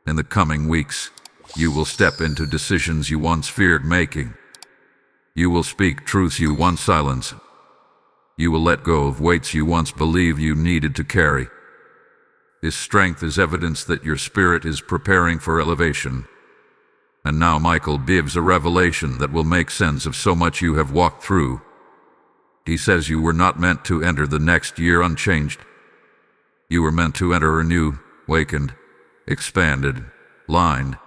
In the coming weeks, you will step into decisions you once feared making. You will speak truths you once silenced. You will let go of weights you once believed you needed to carry. This strength is evidence that your spirit is preparing for elevation. And now Michael gives a revelation that will make sense of so much you have walked through. He says you were not meant to enter the next year unchanged. You were meant to enter anew, awakened, expanded, lined.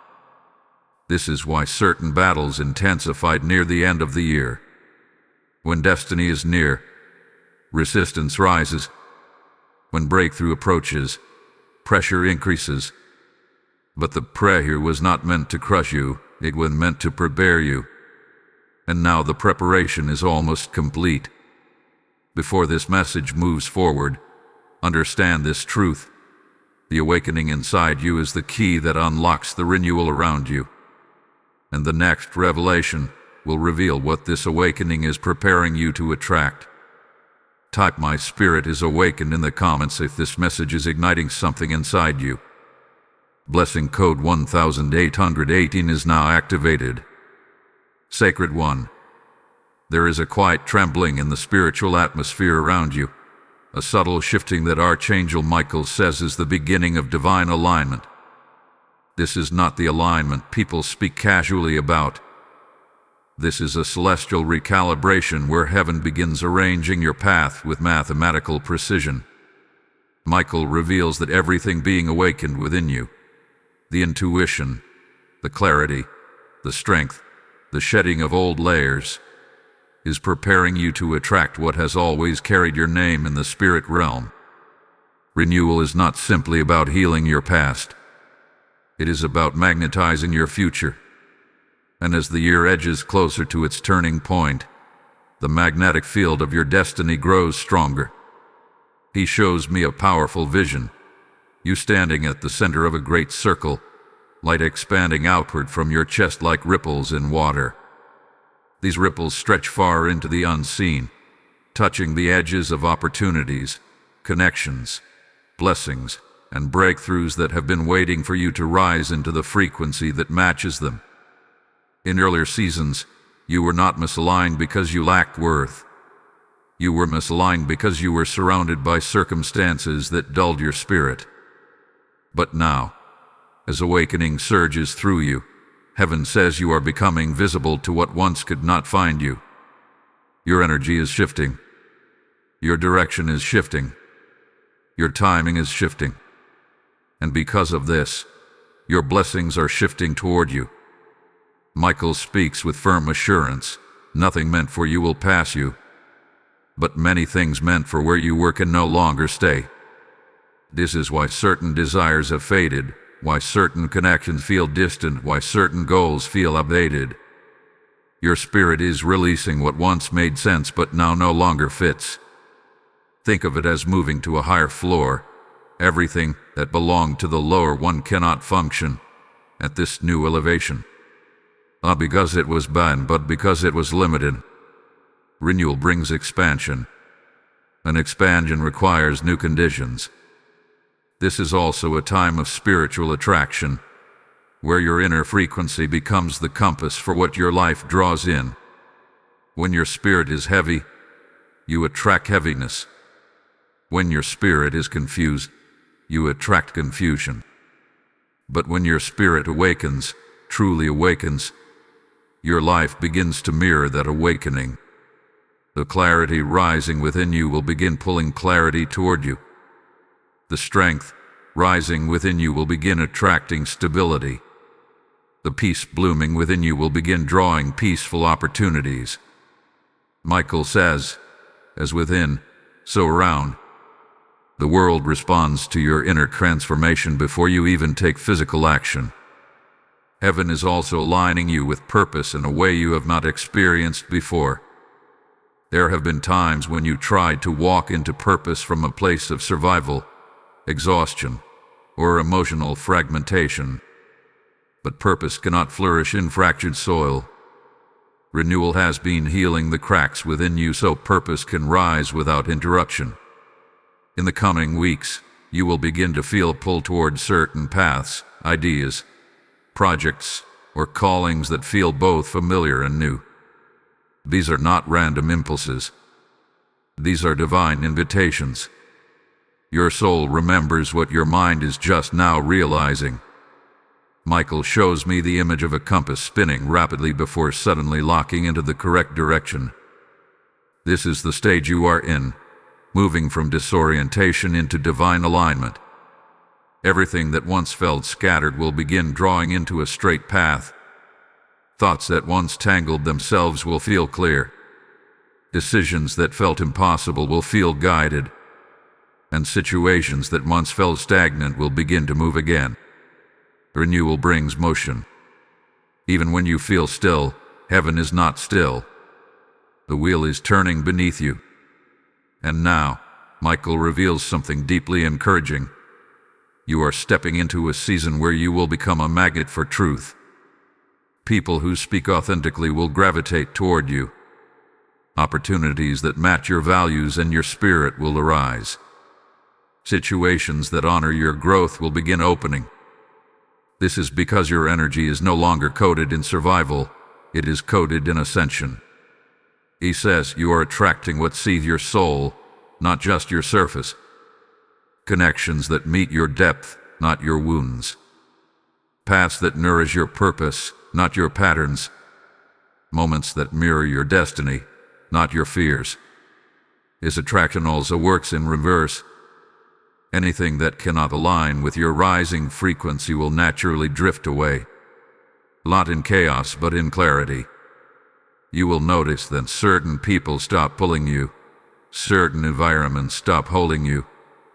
This is why certain battles intensified near the end of the year. When destiny is near, resistance rises. When breakthrough approaches, pressure increases. But the prayer was not meant to crush you, it was meant to prepare you. And now the preparation is almost complete. Before this message moves forward, understand this truth. The awakening inside you is the key that unlocks the renewal around you. And the next revelation will reveal what this awakening is preparing you to attract. Type "My spirit is awakened" in the comments if this message is igniting something inside you. Blessing code 1818 is now activated. Sacred One, there is a quiet trembling in the spiritual atmosphere around you, a subtle shifting that Archangel Michael says is the beginning of divine alignment. This is not the alignment people speak casually about. This is a celestial recalibration where heaven begins arranging your path with mathematical precision. Michael reveals that everything being awakened within you, the intuition, the clarity, the strength, the shedding of old layers, is preparing you to attract what has always carried your name in the spirit realm. Renewal is not simply about healing your past. It is about magnetizing your future. And as the year edges closer to its turning point, the magnetic field of your destiny grows stronger. He shows me a powerful vision. You standing at the center of a great circle, light expanding outward from your chest like ripples in water. These ripples stretch far into the unseen, touching the edges of opportunities, connections, blessings, and breakthroughs that have been waiting for you to rise into the frequency that matches them. In earlier seasons, you were not misaligned because you lacked worth. You were misaligned because you were surrounded by circumstances that dulled your spirit. But now, as awakening surges through you, heaven says you are becoming visible to what once could not find you. Your energy is shifting. Your direction is shifting. Your timing is shifting. And because of this, your blessings are shifting toward you. Michael speaks with firm assurance. Nothing meant for you will pass you, but many things meant for where you were can no longer stay. This is why certain desires have faded, why certain connections feel distant, why certain goals feel outdated. Your spirit is releasing what once made sense but now no longer fits. Think of it as moving to a higher floor. Everything that belonged to the lower one cannot function at this new elevation. Not because it was bad, but because it was limited. Renewal brings expansion. An expansion requires new conditions. This is also a time of spiritual attraction, where your inner frequency becomes the compass for what your life draws in. When your spirit is heavy, you attract heaviness. When your spirit is confused, you attract confusion. But when your spirit awakens, truly awakens, your life begins to mirror that awakening. The clarity rising within you will begin pulling clarity toward you. The strength rising within you will begin attracting stability. The peace blooming within you will begin drawing peaceful opportunities. Michael says, as within, so around. The world responds to your inner transformation before you even take physical action. Heaven is also aligning you with purpose in a way you have not experienced before. There have been times when you tried to walk into purpose from a place of survival, exhaustion, or emotional fragmentation. But purpose cannot flourish in fractured soil. Renewal has been healing the cracks within you so purpose can rise without interruption. In the coming weeks, you will begin to feel a pull toward certain paths, ideas, projects, or callings that feel both familiar and new. These are not random impulses. These are divine invitations. Your soul remembers what your mind is just now realizing. Michael shows me the image of a compass spinning rapidly before suddenly locking into the correct direction. This is the stage you are in, moving from disorientation into divine alignment. Everything that once felt scattered will begin drawing into a straight path. Thoughts that once tangled themselves will feel clear. Decisions that felt impossible will feel guided. And situations that once felt stagnant will begin to move again. Renewal brings motion. Even when you feel still, heaven is not still. The wheel is turning beneath you. And now, Michael reveals something deeply encouraging. You are stepping into a season where you will become a magnet for truth. People who speak authentically will gravitate toward you. Opportunities that match your values and your spirit will arise. Situations that honor your growth will begin opening. This is because your energy is no longer coded in survival, it is coded in ascension. He says you are attracting what seethe your soul, not just your surface. Connections that meet your depth, not your wounds. Paths that nourish your purpose, not your patterns. Moments that mirror your destiny, not your fears. His attraction also works in reverse. Anything that cannot align with your rising frequency will naturally drift away. Not in chaos, but in clarity. You will notice that certain people stop pulling you, certain environments stop holding you,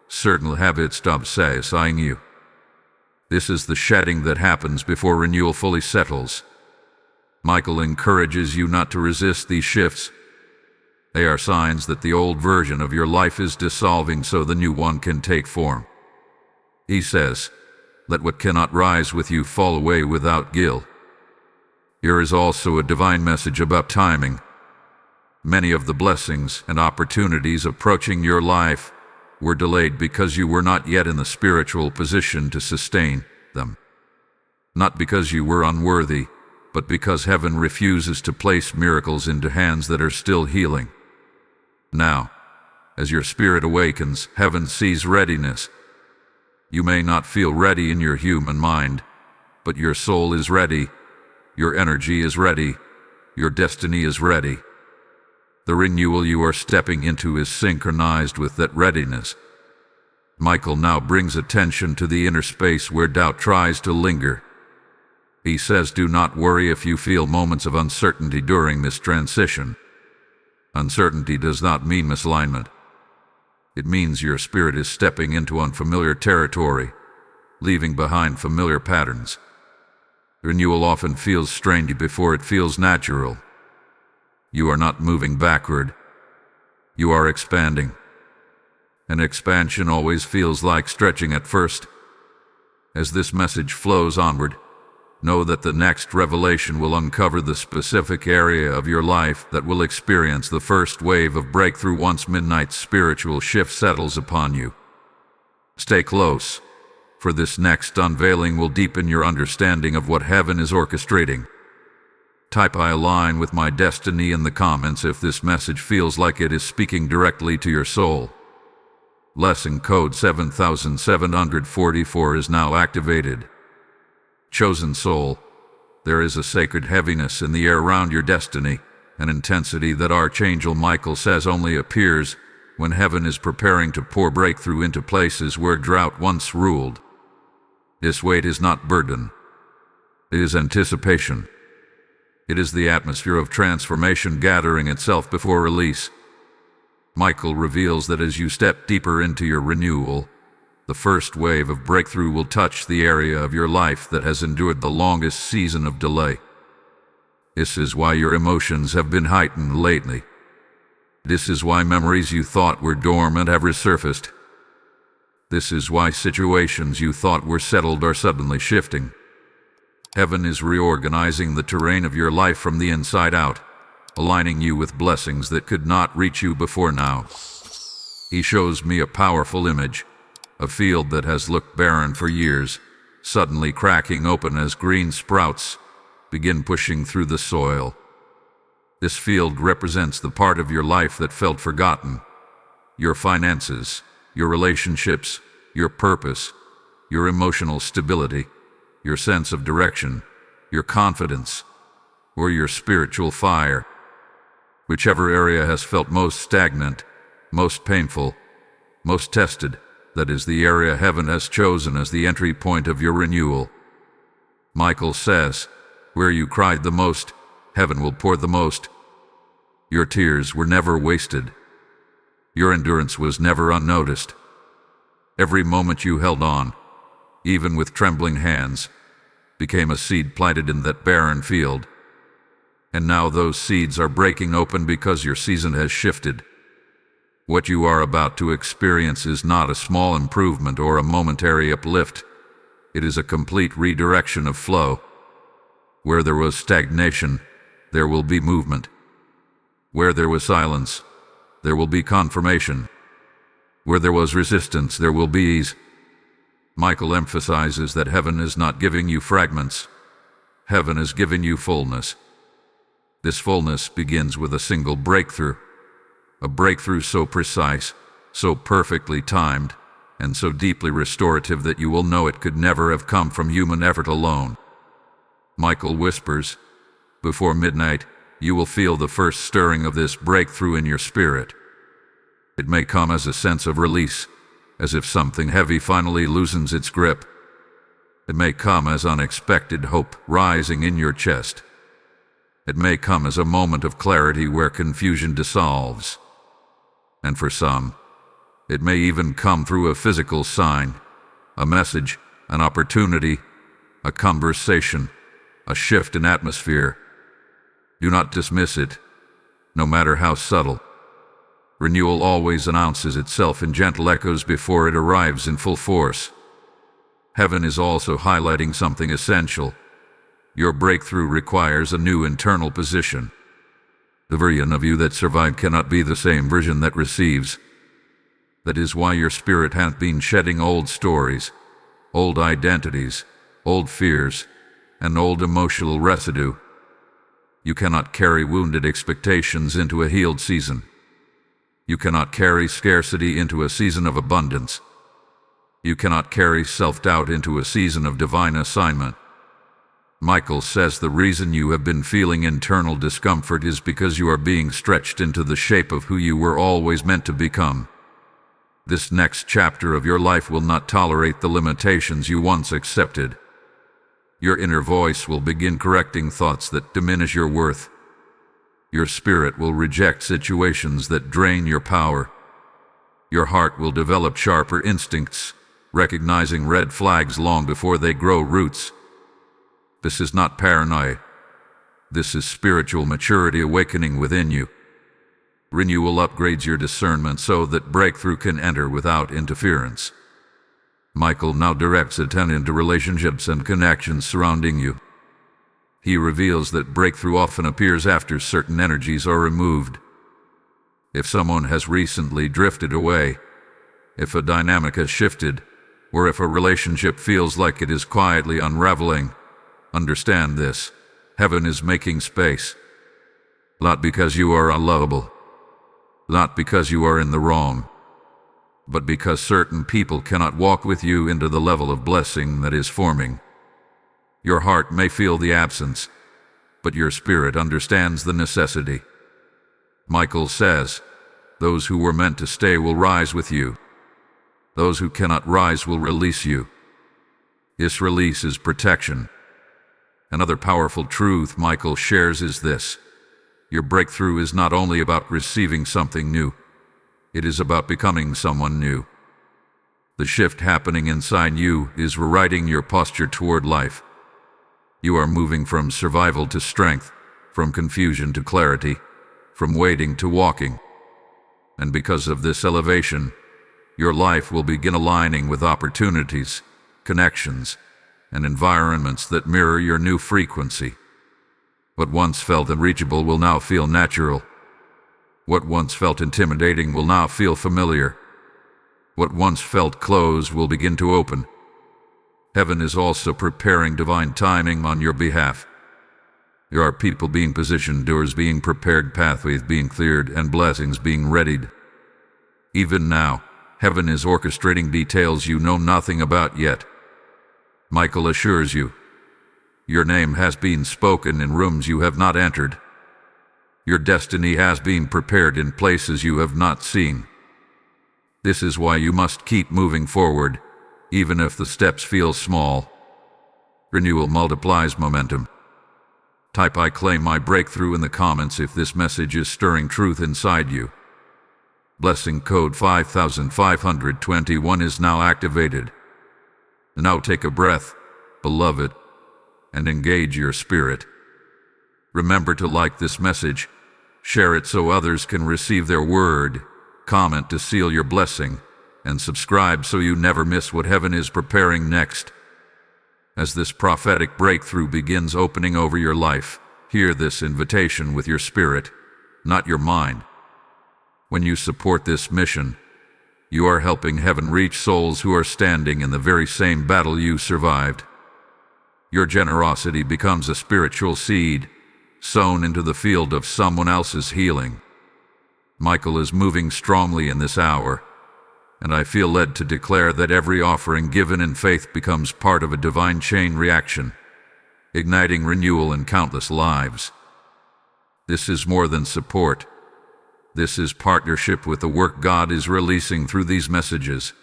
certain habits stop satisfying you. This is the shedding that happens before renewal fully settles. Michael encourages you not to resist these shifts. They are signs that the old version of your life is dissolving so the new one can take form. He says, let what cannot rise with you fall away without guilt. Here is also a divine message about timing. Many of the blessings and opportunities approaching your life were delayed because you were not yet in the spiritual position to sustain them. Not because you were unworthy, but because heaven refuses to place miracles into hands that are still healing. Now, as your spirit awakens, heaven sees readiness. You may not feel ready in your human mind, but your soul is ready, your energy is ready, your destiny is ready. The renewal you are stepping into is synchronized with that readiness. Michael now brings attention to the inner space where doubt tries to linger. He says, do not worry if you feel moments of uncertainty during this transition. Uncertainty does not mean misalignment. It means your spirit is stepping into unfamiliar territory, leaving behind familiar patterns. Renewal often feels strange before it feels natural. You are not moving backward. You are expanding. And expansion always feels like stretching at first. As this message flows onward, know that the next revelation will uncover the specific area of your life that will experience the first wave of breakthrough once midnight's spiritual shift settles upon you. Stay close, for this next unveiling will deepen your understanding of what heaven is orchestrating. Type I align with my destiny in the comments if this message feels like it is speaking directly to your soul. Lesson code 7744 is now activated. Chosen soul, there is a sacred heaviness in the air around your destiny, an intensity that Archangel Michael says only appears when heaven is preparing to pour breakthrough into places where drought once ruled. This weight is not burden. It is anticipation. It is the atmosphere of transformation gathering itself before release. Michael reveals that as you step deeper into your renewal, the first wave of breakthrough will touch the area of your life that has endured the longest season of delay. This is why your emotions have been heightened lately. This is why memories you thought were dormant have resurfaced. This is why situations you thought were settled are suddenly shifting. Heaven is reorganizing the terrain of your life from the inside out, aligning you with blessings that could not reach you before now. He shows me a powerful image, a field that has looked barren for years, suddenly cracking open as green sprouts begin pushing through the soil. This field represents the part of your life that felt forgotten. Your finances, your relationships, your purpose, your emotional stability, your sense of direction, your confidence, or your spiritual fire. Whichever area has felt most stagnant, most painful, most tested, that is the area heaven has chosen as the entry point of your renewal. Michael says, where you cried the most, heaven will pour the most. Your tears were never wasted. Your endurance was never unnoticed. Every moment you held on, even with trembling hands, became a seed planted in that barren field. And now those seeds are breaking open because your season has shifted. What you are about to experience is not a small improvement or a momentary uplift. It is a complete redirection of flow. Where there was stagnation, there will be movement. Where there was silence, there will be confirmation. Where there was resistance, there will be ease. Michael emphasizes that heaven is not giving you fragments. Heaven is giving you fullness. This fullness begins with a single breakthrough. A breakthrough so precise, so perfectly timed, and so deeply restorative that you will know it could never have come from human effort alone. Michael whispers, before midnight, you will feel the first stirring of this breakthrough in your spirit. It may come as a sense of release, as if something heavy finally loosens its grip. It may come as unexpected hope rising in your chest. It may come as a moment of clarity where confusion dissolves. And for some, it may even come through a physical sign, a message, an opportunity, a conversation, a shift in atmosphere. Do not dismiss it, no matter how subtle. Renewal always announces itself in gentle echoes before it arrives in full force. Heaven is also highlighting something essential. Your breakthrough requires a new internal position. The version of you that survived cannot be the same version that receives. That is why your spirit hath been shedding old stories, old identities, old fears, and old emotional residue. You cannot carry wounded expectations into a healed season. You cannot carry scarcity into a season of abundance. You cannot carry self-doubt into a season of divine assignment. Michael says the reason you have been feeling internal discomfort is because you are being stretched into the shape of who you were always meant to become. This next chapter of your life will not tolerate the limitations you once accepted. Your inner voice will begin correcting thoughts that diminish your worth. Your spirit will reject situations that drain your power. Your heart will develop sharper instincts, recognizing red flags long before they grow roots. This is not paranoia. This is spiritual maturity awakening within you. Renewal upgrades your discernment so that breakthrough can enter without interference. Michael now directs attention to relationships and connections surrounding you. He reveals that breakthrough often appears after certain energies are removed. If someone has recently drifted away, if a dynamic has shifted, or if a relationship feels like it is quietly unraveling, understand this. Heaven is making space. Not because you are unlovable, not because you are in the wrong, but because certain people cannot walk with you into the level of blessing that is forming. Your heart may feel the absence, but your spirit understands the necessity. Michael says, those who were meant to stay will rise with you. Those who cannot rise will release you. This release is protection. Another powerful truth Michael shares is this. Your breakthrough is not only about receiving something new, it is about becoming someone new. The shift happening inside you is rewriting your posture toward life. You are moving from survival to strength, from confusion to clarity, from waiting to walking. And because of this elevation, your life will begin aligning with opportunities, connections, and environments that mirror your new frequency. What once felt unreachable will now feel natural. What once felt intimidating will now feel familiar. What once felt closed will begin to open. Heaven is also preparing divine timing on your behalf. There are people being positioned, doors being prepared, pathways being cleared, and blessings being readied. Even now, heaven is orchestrating details you know nothing about yet. Michael assures you, your name has been spoken in rooms you have not entered. Your destiny has been prepared in places you have not seen. This is why you must keep moving forward, even if the steps feel small. Renewal multiplies momentum. Type "I claim my breakthrough" in the comments if this message is stirring truth inside you. Blessing code 5521 is now activated. Now take a breath, beloved, and engage your spirit. Remember to like this message, share it so others can receive their word, comment to seal your blessing, and subscribe so you never miss what heaven is preparing next. As this prophetic breakthrough begins opening over your life, hear this invitation with your spirit, not your mind. When you support this mission, you are helping heaven reach souls who are standing in the very same battle you survived. Your generosity becomes a spiritual seed, sown into the field of someone else's healing. Michael is moving strongly in this hour, and I feel led to declare that every offering given in faith becomes part of a divine chain reaction, igniting renewal in countless lives. This is more than support. This is partnership with the work God is releasing through these messages.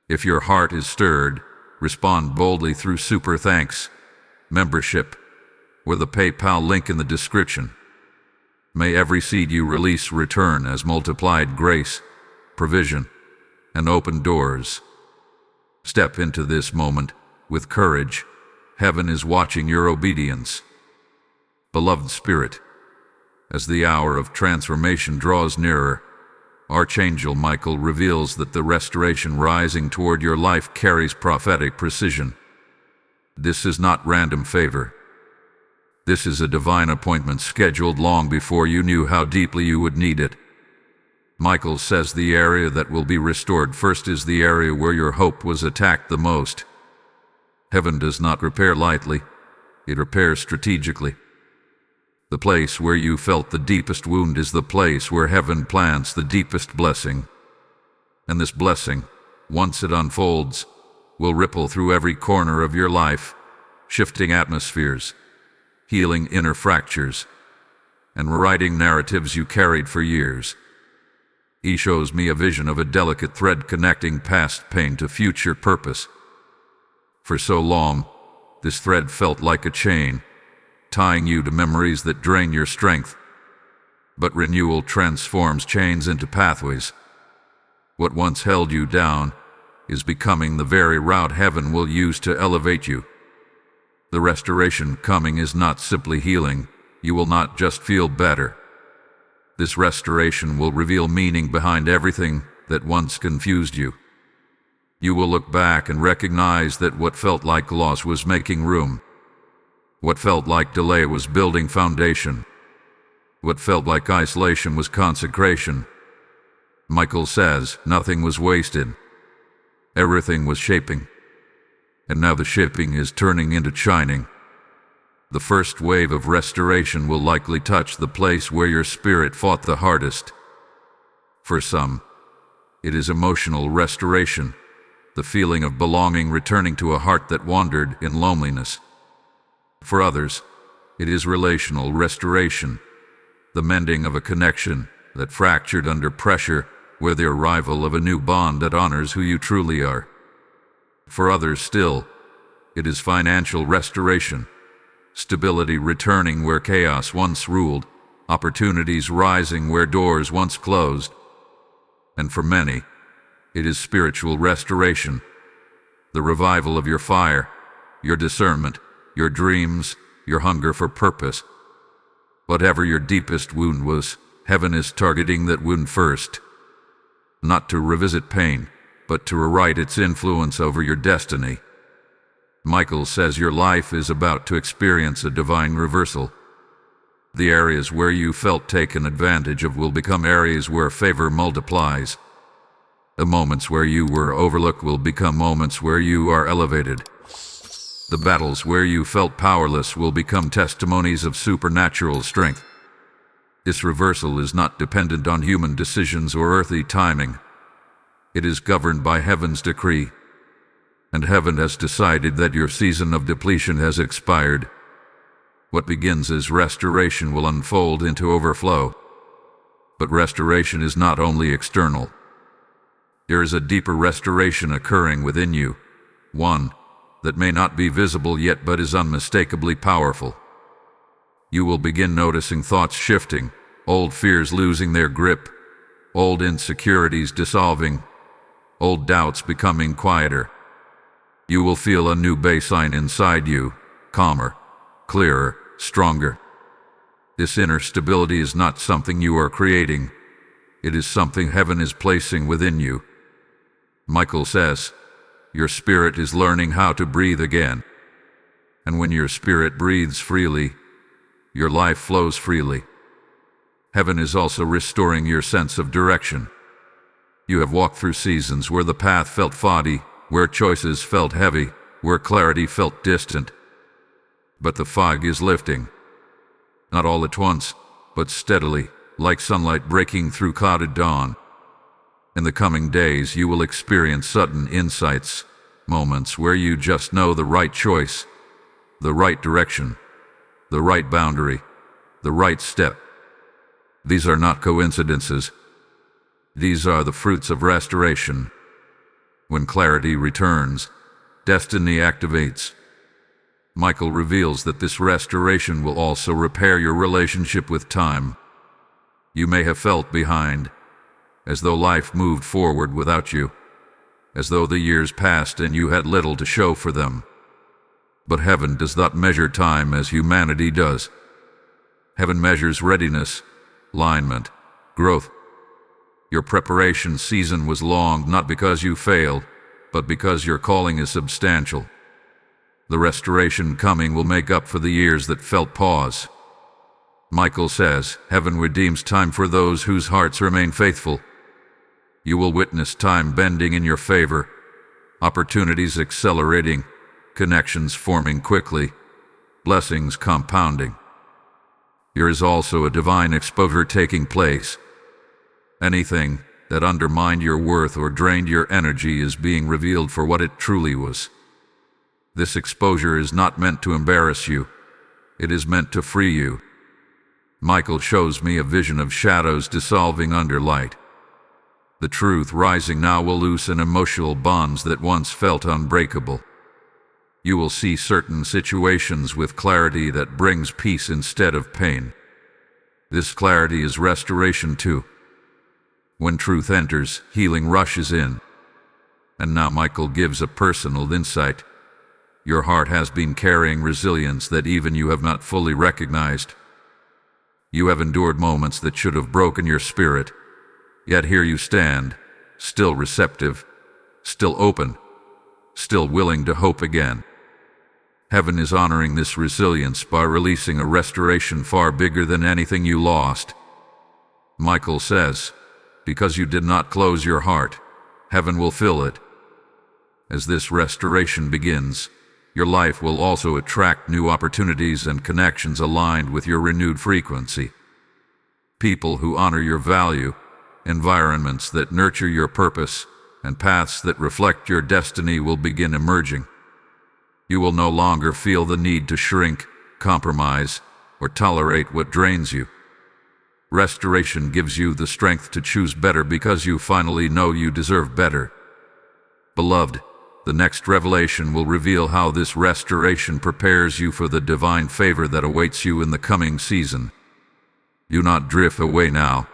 If your heart is stirred, respond boldly through super thanks, membership, or the PayPal link in the description. May every seed you release return as multiplied grace, provision, and open doors. Step into this moment with courage. Heaven is watching your obedience. Beloved Spirit, as the hour of transformation draws nearer, Archangel Michael reveals that the restoration rising toward your life carries prophetic precision. This is not random favor. This is a divine appointment scheduled long before you knew how deeply you would need it. Michael says the area that will be restored first is the area where your hope was attacked the most. Heaven does not repair lightly, it repairs strategically. The place where you felt the deepest wound is the place where heaven plants the deepest blessing. And this blessing, once it unfolds, will ripple through every corner of your life, shifting atmospheres, healing inner fractures, and rewriting narratives you carried for years. He shows me a vision of a delicate thread connecting past pain to future purpose. For so long, this thread felt like a chain, tying you to memories that drain your strength. But renewal transforms chains into pathways. What once held you down is becoming the very route heaven will use to elevate you. The restoration coming is not simply healing. You will not just feel better. This restoration will reveal meaning behind everything that once confused you. You will look back and recognize that what felt like loss was making room. What felt like delay was building foundation. What felt like isolation was consecration. Michael says nothing was wasted. Everything was shaping. And now the shaping is turning into shining. The first wave of restoration will likely touch the place where your spirit fought the hardest. For some, it is emotional restoration, the feeling of belonging returning to a heart that wandered in loneliness. For others, it is relational restoration, the mending of a connection that fractured under pressure, where the arrival of a new bond that honors who you truly are. For others still, it is financial restoration, stability returning where chaos once ruled, opportunities rising where doors once closed. And for many, it is spiritual restoration, the revival of your fire, your discernment, your dreams, your hunger for purpose. Whatever your deepest wound was, heaven is targeting that wound first. Not to revisit pain, but to rewrite its influence over your destiny. Michael says your life is about to experience a divine reversal. The areas where you felt taken advantage of will become areas where favor multiplies. The moments where you were overlooked will become moments where you are elevated. The battles where you felt powerless will become testimonies of supernatural strength. This reversal is not dependent on human decisions or earthly timing. It is governed by heaven's decree. And heaven has decided that your season of depletion has expired. What begins as restoration will unfold into overflow. But restoration is not only external. There is a deeper restoration occurring within you, one that may not be visible yet but is unmistakably powerful. You will begin noticing thoughts shifting, old fears losing their grip, old insecurities dissolving, old doubts becoming quieter. You will feel a new baseline inside you, calmer, clearer, stronger. This inner stability is not something you are creating. It is something heaven is placing within you. Michael says, your spirit is learning how to breathe again. And when your spirit breathes freely, your life flows freely. Heaven is also restoring your sense of direction. You have walked through seasons where the path felt foggy, where choices felt heavy, where clarity felt distant. But the fog is lifting. Not all at once, but steadily, like sunlight breaking through clouded dawn. In the coming days, you will experience sudden insights, moments where you just know the right choice, the right direction, the right boundary, the right step. These are not coincidences. These are the fruits of restoration. When clarity returns, destiny activates. Michael reveals that this restoration will also repair your relationship with time. You may have felt behind, as though life moved forward without you, as though the years passed and you had little to show for them. But heaven does not measure time as humanity does. Heaven measures readiness, alignment, growth. Your preparation season was long not because you failed, but because your calling is substantial. The restoration coming will make up for the years that felt pause. Michael says, heaven redeems time for those whose hearts remain faithful. You will witness time bending in your favor, opportunities accelerating, connections forming quickly, blessings compounding. There is also a divine exposure taking place. Anything that undermined your worth or drained your energy is being revealed for what it truly was. This exposure is not meant to embarrass you. It is meant to free you. Michael shows me a vision of shadows dissolving under light. The truth rising now will loosen emotional bonds that once felt unbreakable. You will see certain situations with clarity that brings peace instead of pain. This clarity is restoration too. When truth enters, healing rushes in. And now Michael gives a personal insight. Your heart has been carrying resilience that even you have not fully recognized. You have endured moments that should have broken your spirit. Yet here you stand, still receptive, still open, still willing to hope again. Heaven is honoring this resilience by releasing a restoration far bigger than anything you lost. Michael says, because you did not close your heart, heaven will fill it. As this restoration begins, your life will also attract new opportunities and connections aligned with your renewed frequency. People who honor your value, environments that nurture your purpose, and paths that reflect your destiny will begin emerging. You will no longer feel the need to shrink, compromise, or tolerate what drains you. Restoration gives you the strength to choose better because you finally know you deserve better. Beloved, the next revelation will reveal how this restoration prepares you for the divine favor that awaits you in the coming season. Do not drift away now.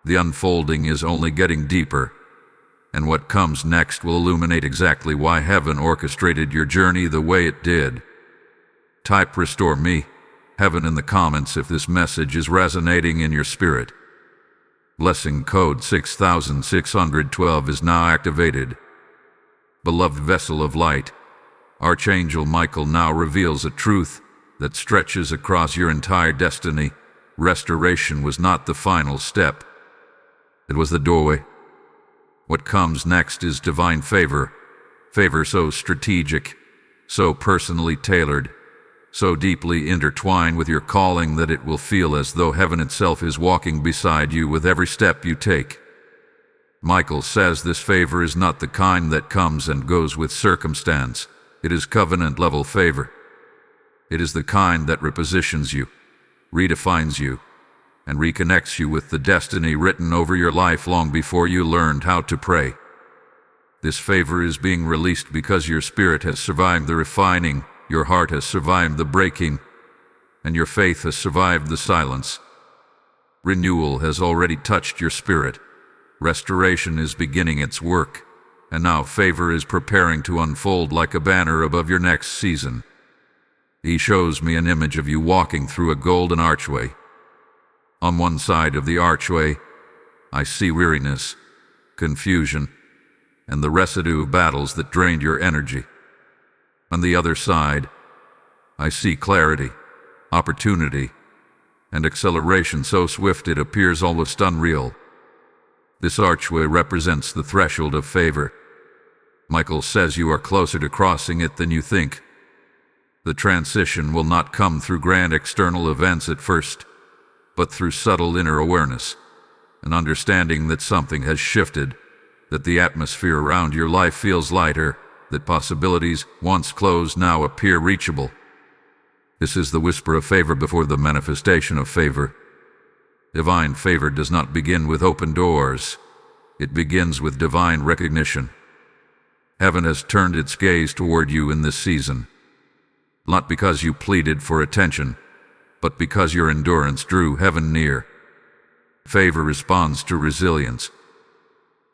The unfolding is only getting deeper, and what comes next will illuminate exactly why heaven orchestrated your journey the way it did. Type restore me, heaven in the comments if this message is resonating in your spirit. Blessing code 6612 is now activated. Beloved vessel of light, Archangel Michael now reveals a truth that stretches across your entire destiny. Restoration was not the final step. It was the doorway. What comes next is divine favor. Favor so strategic, so personally tailored, so deeply intertwined with your calling that it will feel as though heaven itself is walking beside you with every step you take. Michael says this favor is not the kind that comes and goes with circumstance. It is covenant-level favor. It is the kind that repositions you, redefines you, and reconnects you with the destiny written over your life long before you learned how to pray. This favor is being released because your spirit has survived the refining, your heart has survived the breaking, and your faith has survived the silence. Renewal has already touched your spirit. Restoration is beginning its work, and now favor is preparing to unfold like a banner above your next season. He shows me an image of you walking through a golden archway. On one side of the archway, I see weariness, confusion, and the residue of battles that drained your energy. On the other side, I see clarity, opportunity, and acceleration so swift it appears almost unreal. This archway represents the threshold of favor. Michael says you are closer to crossing it than you think. The transition will not come through grand external events at first, but through subtle inner awareness, an understanding that something has shifted, that the atmosphere around your life feels lighter, that possibilities once closed now appear reachable. This is the whisper of favor before the manifestation of favor. Divine favor does not begin with open doors. It begins with divine recognition. Heaven has turned its gaze toward you in this season, not because you pleaded for attention, but because your endurance drew heaven near. Favor responds to resilience.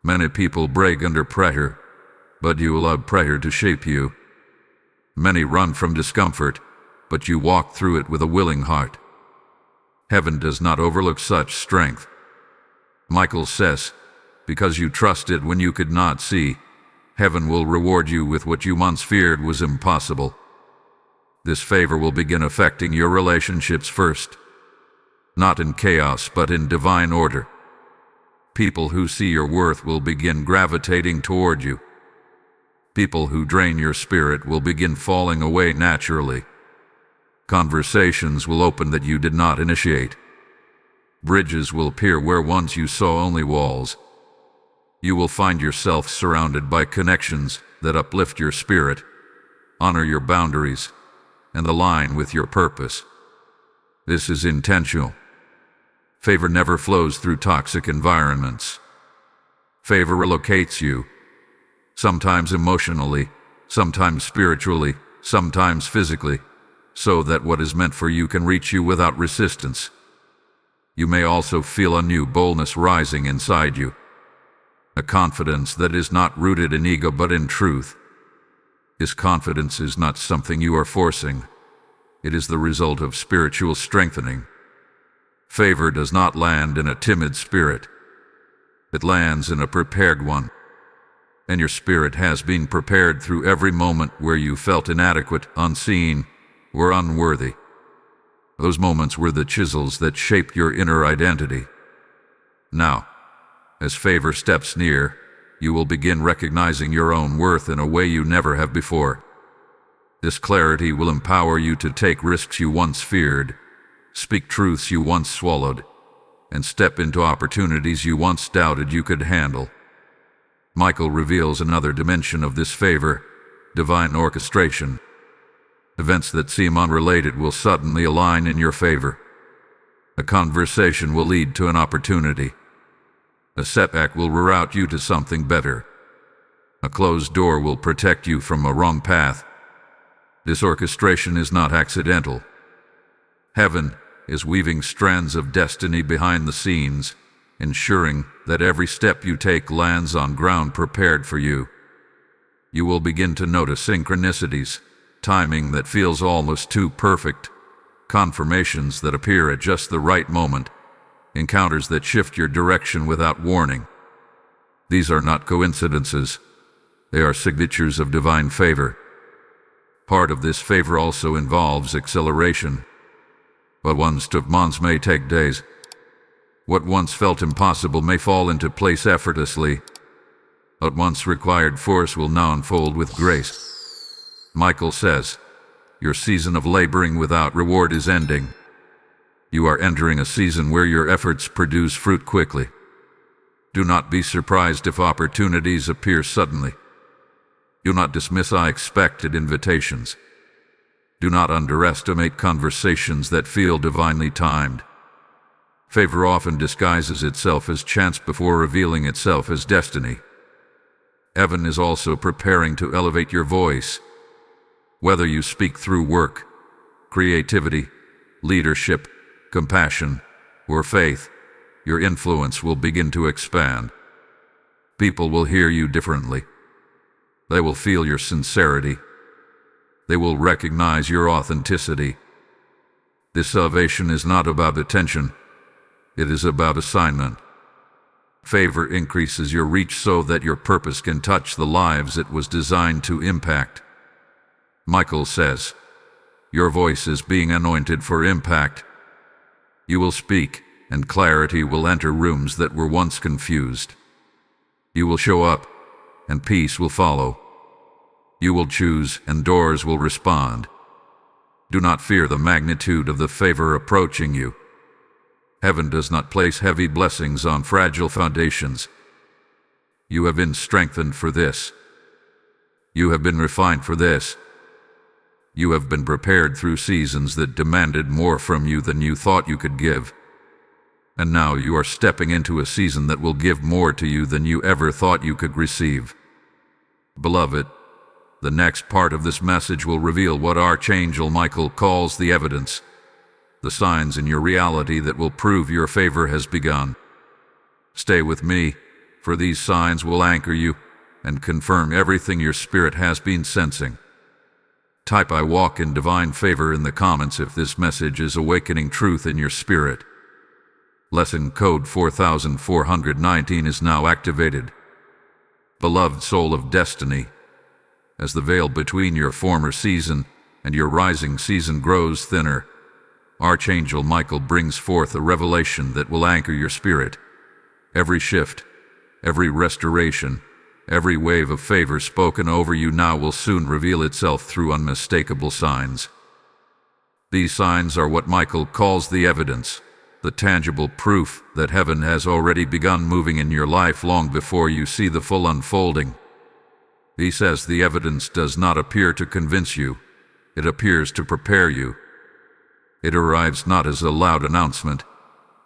Many people break under pressure, but you allow pressure to shape you. Many run from discomfort, but you walk through it with a willing heart. Heaven does not overlook such strength. Michael says, because you trusted when you could not see, heaven will reward you with what you once feared was impossible. This favor will begin affecting your relationships first, not in chaos but in divine order. People who see your worth will begin gravitating toward you. People who drain your spirit will begin falling away naturally. Conversations will open that you did not initiate. Bridges will appear where once you saw only walls. You will find yourself surrounded by connections that uplift your spirit, honor your boundaries, and align with your purpose. This is intentional. Favor never flows through toxic environments. Favor relocates you, sometimes emotionally, sometimes spiritually, sometimes physically, so that what is meant for you can reach you without resistance. You may also feel a new boldness rising inside you, a confidence that is not rooted in ego but in truth. This confidence is not something you are forcing. It is the result of spiritual strengthening. Favor does not land in a timid spirit. It lands in a prepared one. And your spirit has been prepared through every moment where you felt inadequate, unseen, or unworthy. Those moments were the chisels that shaped your inner identity. Now, as favor steps near, you will begin recognizing your own worth in a way you never have before. This clarity will empower you to take risks you once feared, speak truths you once swallowed, and step into opportunities you once doubted you could handle. Michael reveals another dimension of this favor, divine orchestration. Events that seem unrelated will suddenly align in your favor. A conversation will lead to an opportunity. A setback will reroute you to something better. A closed door will protect you from a wrong path. This orchestration is not accidental. Heaven is weaving strands of destiny behind the scenes, ensuring that every step you take lands on ground prepared for you. You will begin to notice synchronicities, timing that feels almost too perfect, confirmations that appear at just the right moment, encounters that shift your direction without warning. These are not coincidences. They are signatures of divine favor. Part of this favor also involves acceleration. What once took months may take days. What once felt impossible may fall into place effortlessly. What once required force will now unfold with grace. Michael says, your season of laboring without reward is ending. You are entering a season where your efforts produce fruit quickly. Do not be surprised if opportunities appear suddenly. Do not dismiss unexpected invitations. Do not underestimate conversations that feel divinely timed. Favor often disguises itself as chance before revealing itself as destiny. Heaven is also preparing to elevate your voice. Whether you speak through work, creativity, leadership, compassion, or faith, your influence will begin to expand. People will hear you differently. They will feel your sincerity. They will recognize your authenticity. This salvation is not about attention. It is about assignment. Favor increases your reach so that your purpose can touch the lives it was designed to impact. Michael says, your voice is being anointed for impact. You will speak, and clarity will enter rooms that were once confused. You will show up, and peace will follow. You will choose, and doors will respond. Do not fear the magnitude of the favor approaching you. Heaven does not place heavy blessings on fragile foundations. You have been strengthened for this. You have been refined for this. You have been prepared through seasons that demanded more from you than you thought you could give. And now you are stepping into a season that will give more to you than you ever thought you could receive. Beloved, the next part of this message will reveal what Archangel Michael calls the evidence, the signs in your reality that will prove your favor has begun. Stay with me, for these signs will anchor you and confirm everything your spirit has been sensing. Type "I walk in divine favor" in the comments if this message is awakening truth in your spirit. Lesson code 4419 is now activated. Beloved soul of destiny, as the veil between your former season and your rising season grows thinner, Archangel Michael brings forth a revelation that will anchor your spirit. Every shift, every restoration, every wave of favor spoken over you now will soon reveal itself through unmistakable signs. These signs are what Michael calls the evidence, the tangible proof that heaven has already begun moving in your life long before you see the full unfolding. He says the evidence does not appear to convince you, it appears to prepare you. It arrives not as a loud announcement,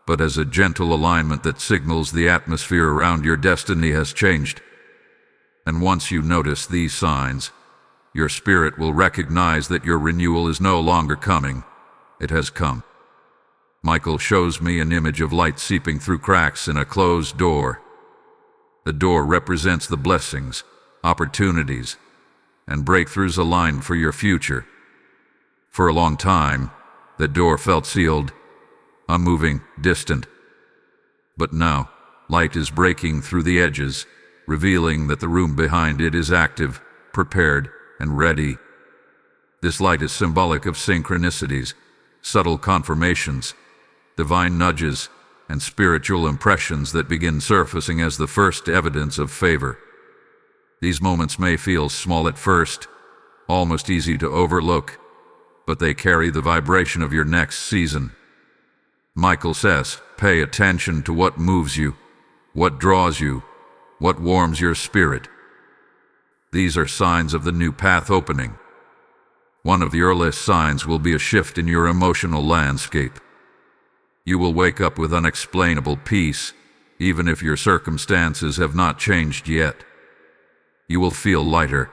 but as a gentle alignment that signals the atmosphere around your destiny has changed. And once you notice these signs, your spirit will recognize that your renewal is no longer coming, it has come. Michael shows me an image of light seeping through cracks in a closed door. The door represents the blessings, opportunities, and breakthroughs aligned for your future. For a long time, the door felt sealed, unmoving, distant. But now, light is breaking through the edges, revealing that the room behind it is active, prepared, and ready. This light is symbolic of synchronicities, subtle confirmations, divine nudges, and spiritual impressions that begin surfacing as the first evidence of favor. These moments may feel small at first, almost easy to overlook, but they carry the vibration of your next season. Michael says, pay attention to what moves you, what draws you, what warms your spirit. These are signs of the new path opening. One of the earliest signs will be a shift in your emotional landscape. You will wake up with unexplainable peace, even if your circumstances have not changed yet. You will feel lighter,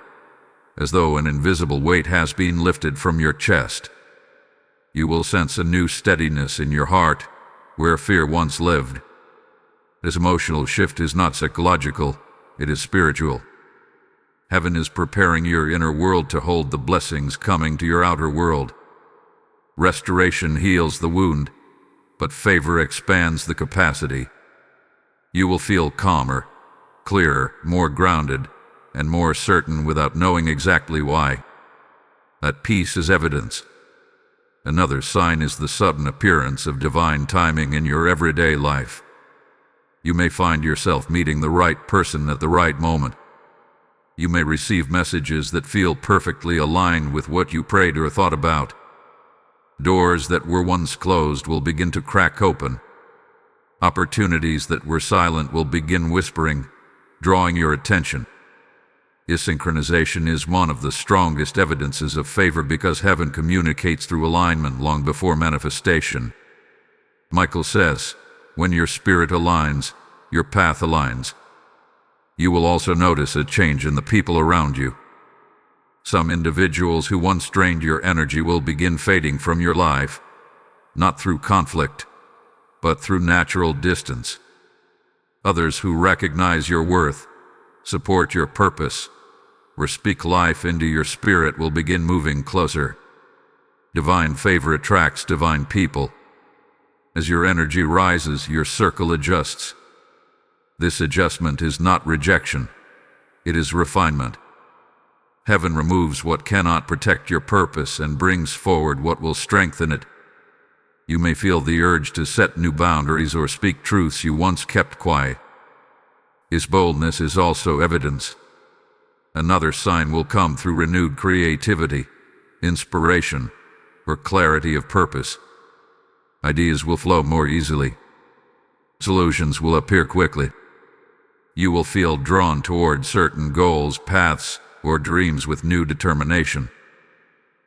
as though an invisible weight has been lifted from your chest. You will sense a new steadiness in your heart, where fear once lived. This emotional shift is not psychological, it is spiritual. Heaven is preparing your inner world to hold the blessings coming to your outer world. Restoration heals the wound, but favor expands the capacity. You will feel calmer, clearer, more grounded, and more certain without knowing exactly why. That peace is evidence. Another sign is the sudden appearance of divine timing in your everyday life. You may find yourself meeting the right person at the right moment. You may receive messages that feel perfectly aligned with what you prayed or thought about. Doors that were once closed will begin to crack open. Opportunities that were silent will begin whispering, drawing your attention. Synchronization is one of the strongest evidences of favor because heaven communicates through alignment long before manifestation. Michael says, when your spirit aligns, your path aligns. You will also notice a change in the people around you. Some individuals who once drained your energy will begin fading from your life, not through conflict, but through natural distance. Others who recognize your worth, support your purpose, or speak life into your spirit will begin moving closer. Divine favor attracts divine people. As your energy rises, your circle adjusts. This adjustment is not rejection, it is refinement. Heaven removes what cannot protect your purpose and brings forward what will strengthen it. You may feel the urge to set new boundaries or speak truths you once kept quiet. His boldness is also evidence. Another sign will come through renewed creativity, inspiration, or clarity of purpose. Ideas will flow more easily. Solutions will appear quickly. You will feel drawn toward certain goals, paths, or dreams with new determination.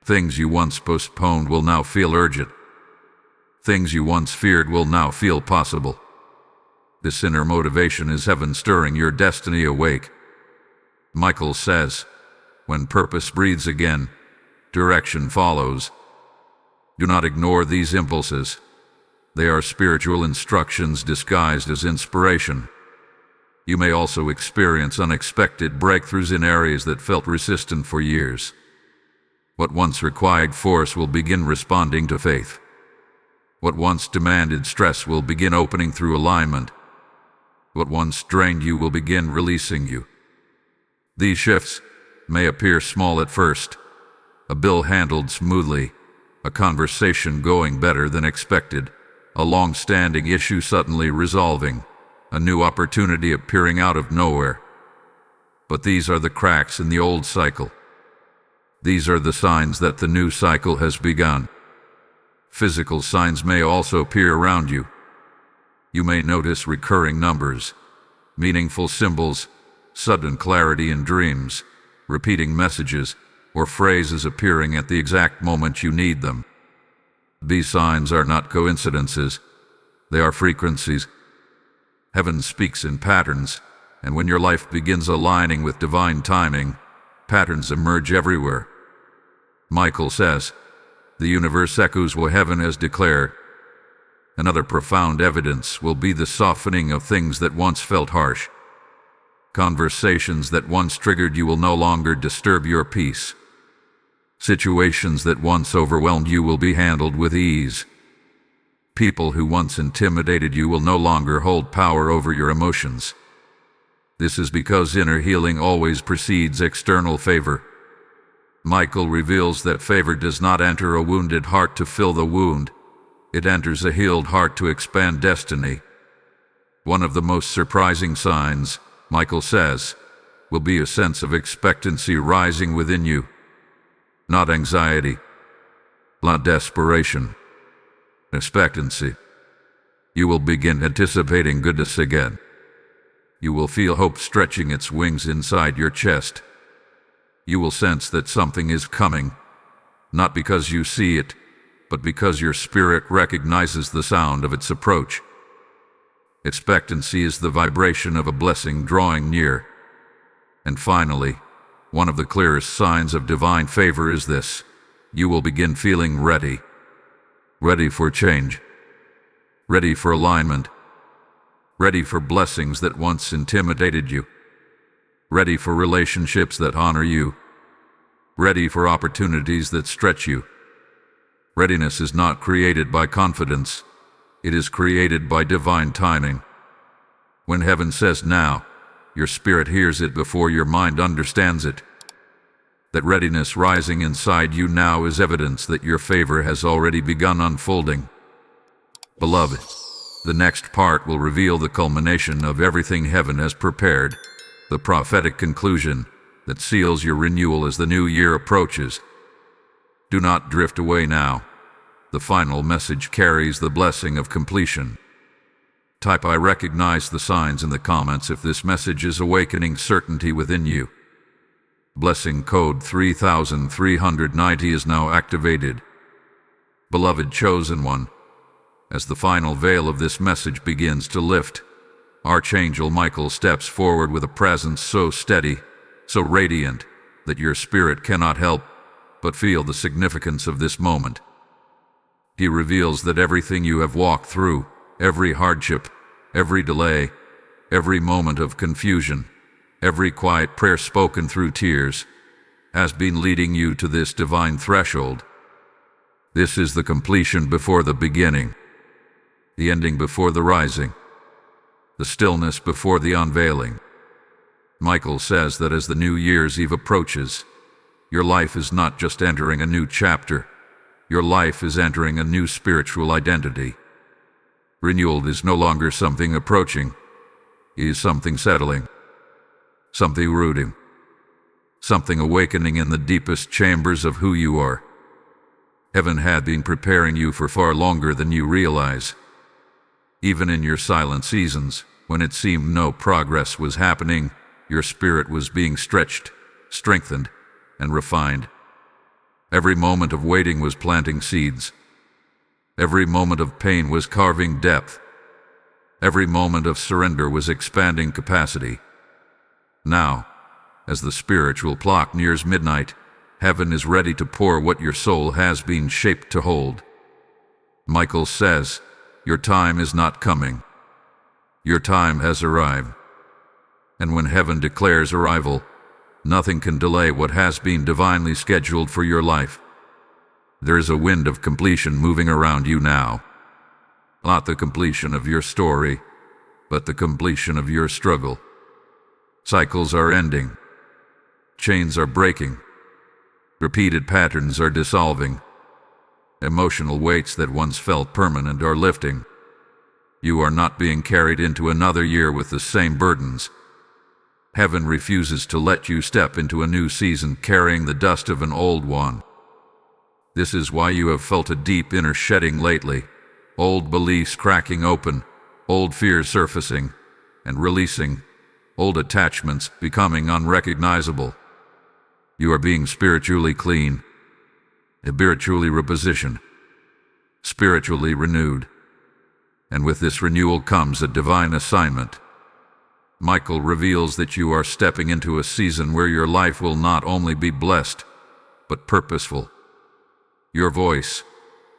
Things you once postponed will now feel urgent. Things you once feared will now feel possible. This inner motivation is heaven stirring your destiny awake. Michael says, when purpose breathes again, direction follows. Do not ignore these impulses. They are spiritual instructions disguised as inspiration. You may also experience unexpected breakthroughs in areas that felt resistant for years. What once required force will begin responding to faith. What once demanded stress will begin opening through alignment. What once drained you will begin releasing you. These shifts may appear small at first. A bill handled smoothly, a conversation going better than expected, a long-standing issue suddenly resolving, a new opportunity appearing out of nowhere. But these are the cracks in the old cycle. These are the signs that the new cycle has begun. Physical signs may also appear around you. You may notice recurring numbers, meaningful symbols, sudden clarity in dreams, repeating messages, or phrases appearing at the exact moment you need them. These signs are not coincidences, they are frequencies. Heaven speaks in patterns, and when your life begins aligning with divine timing, patterns emerge everywhere. Michael says, the universe echoes what heaven has declared. Another profound evidence will be the softening of things that once felt harsh. Conversations that once triggered you will no longer disturb your peace. Situations that once overwhelmed you will be handled with ease. People who once intimidated you will no longer hold power over your emotions. This is because inner healing always precedes external favor. Michael reveals that favor does not enter a wounded heart to fill the wound. It enters a healed heart to expand destiny. One of the most surprising signs, Michael says, will be a sense of expectancy rising within you. Not anxiety, not desperation. Expectancy. You will begin anticipating goodness again. You will feel hope stretching its wings inside your chest. You will sense that something is coming, not because you see it, but because your spirit recognizes the sound of its approach. Expectancy is the vibration of a blessing drawing near. And finally, one of the clearest signs of divine favor is this: you will begin feeling ready. Ready for change. Ready for alignment. Ready for blessings that once intimidated you. Ready for relationships that honor you. Ready for opportunities that stretch you. Readiness is not created by confidence. It is created by divine timing. When heaven says now, your spirit hears it before your mind understands it. That readiness rising inside you now is evidence that your favor has already begun unfolding. Beloved, the next part will reveal the culmination of everything heaven has prepared, the prophetic conclusion that seals your renewal as the new year approaches. Do not drift away now. The final message carries the blessing of completion. Type "I recognize the signs" in the comments if this message is awakening certainty within you. Blessing code 3390 is now activated. Beloved chosen one, as the final veil of this message begins to lift, Archangel Michael steps forward with a presence so steady, so radiant, that your spirit cannot help but feel the significance of this moment. He reveals that everything you have walked through, every hardship, every delay, every moment of confusion, every quiet prayer spoken through tears, has been leading you to this divine threshold. This is the completion before the beginning, the ending before the rising, the stillness before the unveiling. Michael says that as the New Year's Eve approaches, your life is not just entering a new chapter, your life is entering a new spiritual identity. Renewal is no longer something approaching, it is something settling, something rooting, something awakening in the deepest chambers of who you are. Heaven had been preparing you for far longer than you realize. Even in your silent seasons, when it seemed no progress was happening, your spirit was being stretched, strengthened, and refined. Every moment of waiting was planting seeds. Every moment of pain was carving depth. Every moment of surrender was expanding capacity. Now, as the spiritual clock nears midnight, heaven is ready to pour what your soul has been shaped to hold. Michael says, your time is not coming. Your time has arrived. And when heaven declares arrival, nothing can delay what has been divinely scheduled for your life. There is a wind of completion moving around you now. Not the completion of your story, but the completion of your struggle. Cycles are ending. Chains are breaking. Repeated patterns are dissolving. Emotional weights that once felt permanent are lifting. You are not being carried into another year with the same burdens. Heaven refuses to let you step into a new season carrying the dust of an old one. This is why you have felt a deep inner shedding lately, old beliefs cracking open, old fears surfacing and releasing, old attachments becoming unrecognizable. You are being spiritually clean, spiritually repositioned, spiritually renewed. And with this renewal comes a divine assignment. Michael reveals that you are stepping into a season where your life will not only be blessed, but purposeful. Your voice,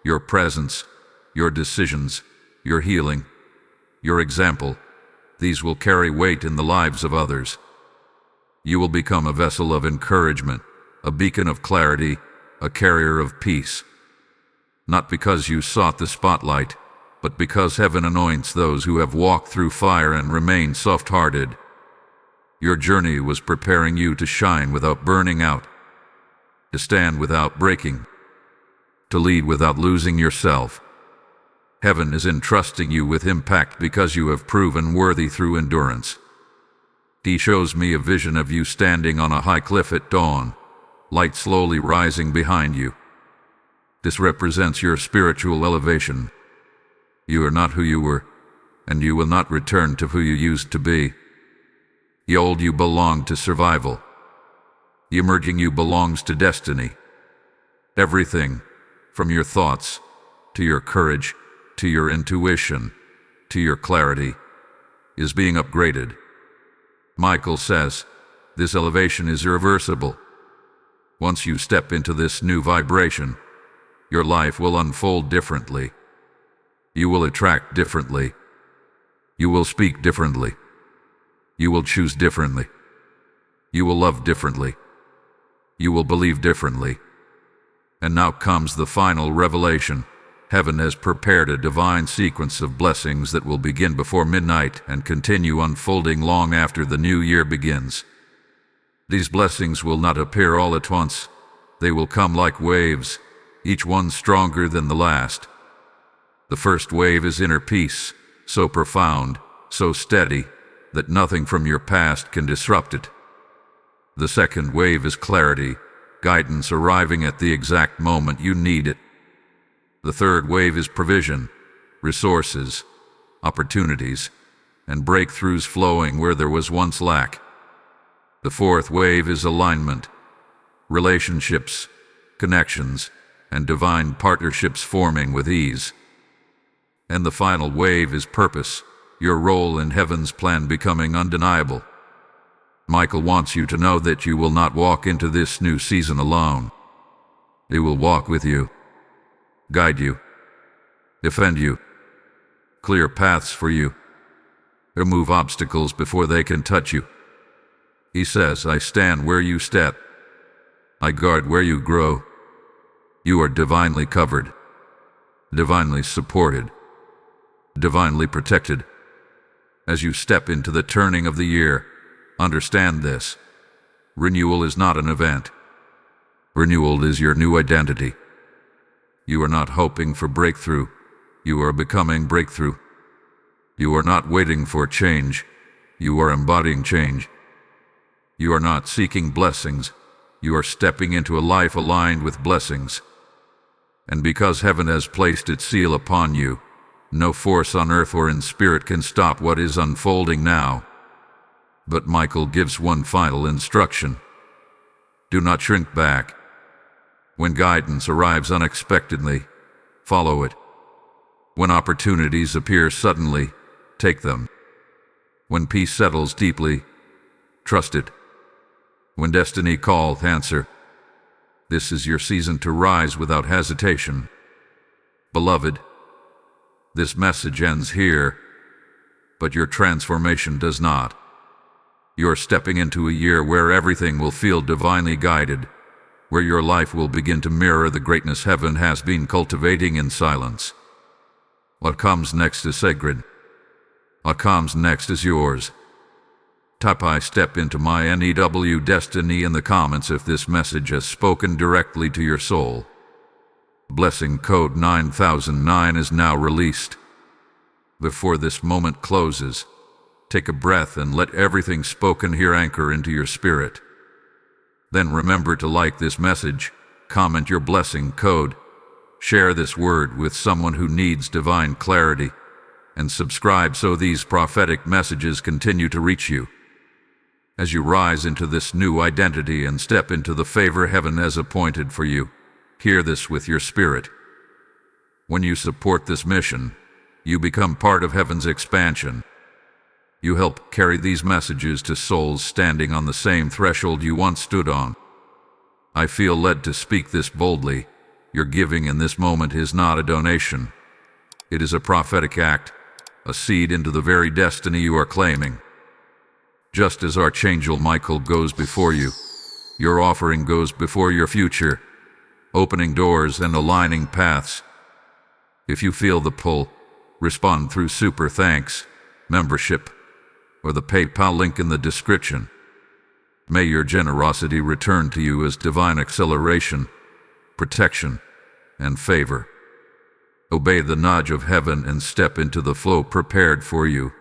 your presence, your decisions, your healing, your example, these will carry weight in the lives of others. You will become a vessel of encouragement, a beacon of clarity, a carrier of peace. Not because you sought the spotlight, but because heaven anoints those who have walked through fire and remain soft-hearted. Your journey was preparing you to shine without burning out, to stand without breaking, to lead without losing yourself. Heaven is entrusting you with impact because you have proven worthy through endurance. He shows me a vision of you standing on a high cliff at dawn, light slowly rising behind you. This represents your spiritual elevation. You are not who you were, and you will not return to who you used to be. The old you belonged to survival. The emerging you belongs to destiny. Everything, from your thoughts, to your courage, to your intuition, to your clarity, is being upgraded. Michael says, this elevation is irreversible. Once you step into this new vibration, your life will unfold differently. You will attract differently. You will speak differently. You will choose differently. You will love differently. You will believe differently. And now comes the final revelation. Heaven has prepared a divine sequence of blessings that will begin before midnight and continue unfolding long after the new year begins. These blessings will not appear all at once. They will come like waves, each one stronger than the last. The first wave is inner peace, so profound, so steady, that nothing from your past can disrupt it. The second wave is clarity, guidance arriving at the exact moment you need it. The third wave is provision, resources, opportunities, and breakthroughs flowing where there was once lack. The fourth wave is alignment, relationships, connections, and divine partnerships forming with ease. And the final wave is purpose, your role in heaven's plan becoming undeniable. Michael wants you to know that you will not walk into this new season alone. He will walk with you, guide you, defend you, clear paths for you, remove obstacles before they can touch you. He says, I stand where you step. I guard where you grow. You are divinely covered, divinely supported, divinely protected. As you step into the turning of the year, understand this. Renewal is not an event. Renewal is your new identity. You are not hoping for breakthrough. You are becoming breakthrough. You are not waiting for change. You are embodying change. You are not seeking blessings. You are stepping into a life aligned with blessings. And because heaven has placed its seal upon you, no force on earth or in spirit can stop what is unfolding now. But Michael gives one final instruction. Do not shrink back. When guidance arrives unexpectedly, follow it. When opportunities appear suddenly, take them. When peace settles deeply, trust it. When destiny calls, answer. This is your season to rise without hesitation. Beloved, this message ends here, but your transformation does not. You're stepping into a year where everything will feel divinely guided, where your life will begin to mirror the greatness heaven has been cultivating in silence. What comes next is sacred. What comes next is yours. Type I step into my NEW destiny in the comments if this message has spoken directly to your soul. Blessing code 9009 is now released. Before this moment closes, take a breath and let everything spoken here anchor into your spirit. Then remember to like this message, comment your blessing code, share this word with someone who needs divine clarity, and subscribe so these prophetic messages continue to reach you. As you rise into this new identity and step into the favor heaven has appointed for you, hear this with your spirit. When you support this mission, you become part of heaven's expansion. You help carry these messages to souls standing on the same threshold you once stood on. I feel led to speak this boldly. Your giving in this moment is not a donation. It is a prophetic act, a seed into the very destiny you are claiming. Just as Archangel Michael goes before you, your offering goes before your future, opening doors and aligning paths. If you feel the pull, respond through super thanks, membership, or the PayPal link in the description. May your generosity return to you as divine acceleration, protection, and favor. Obey the nudge of heaven and step into the flow prepared for you.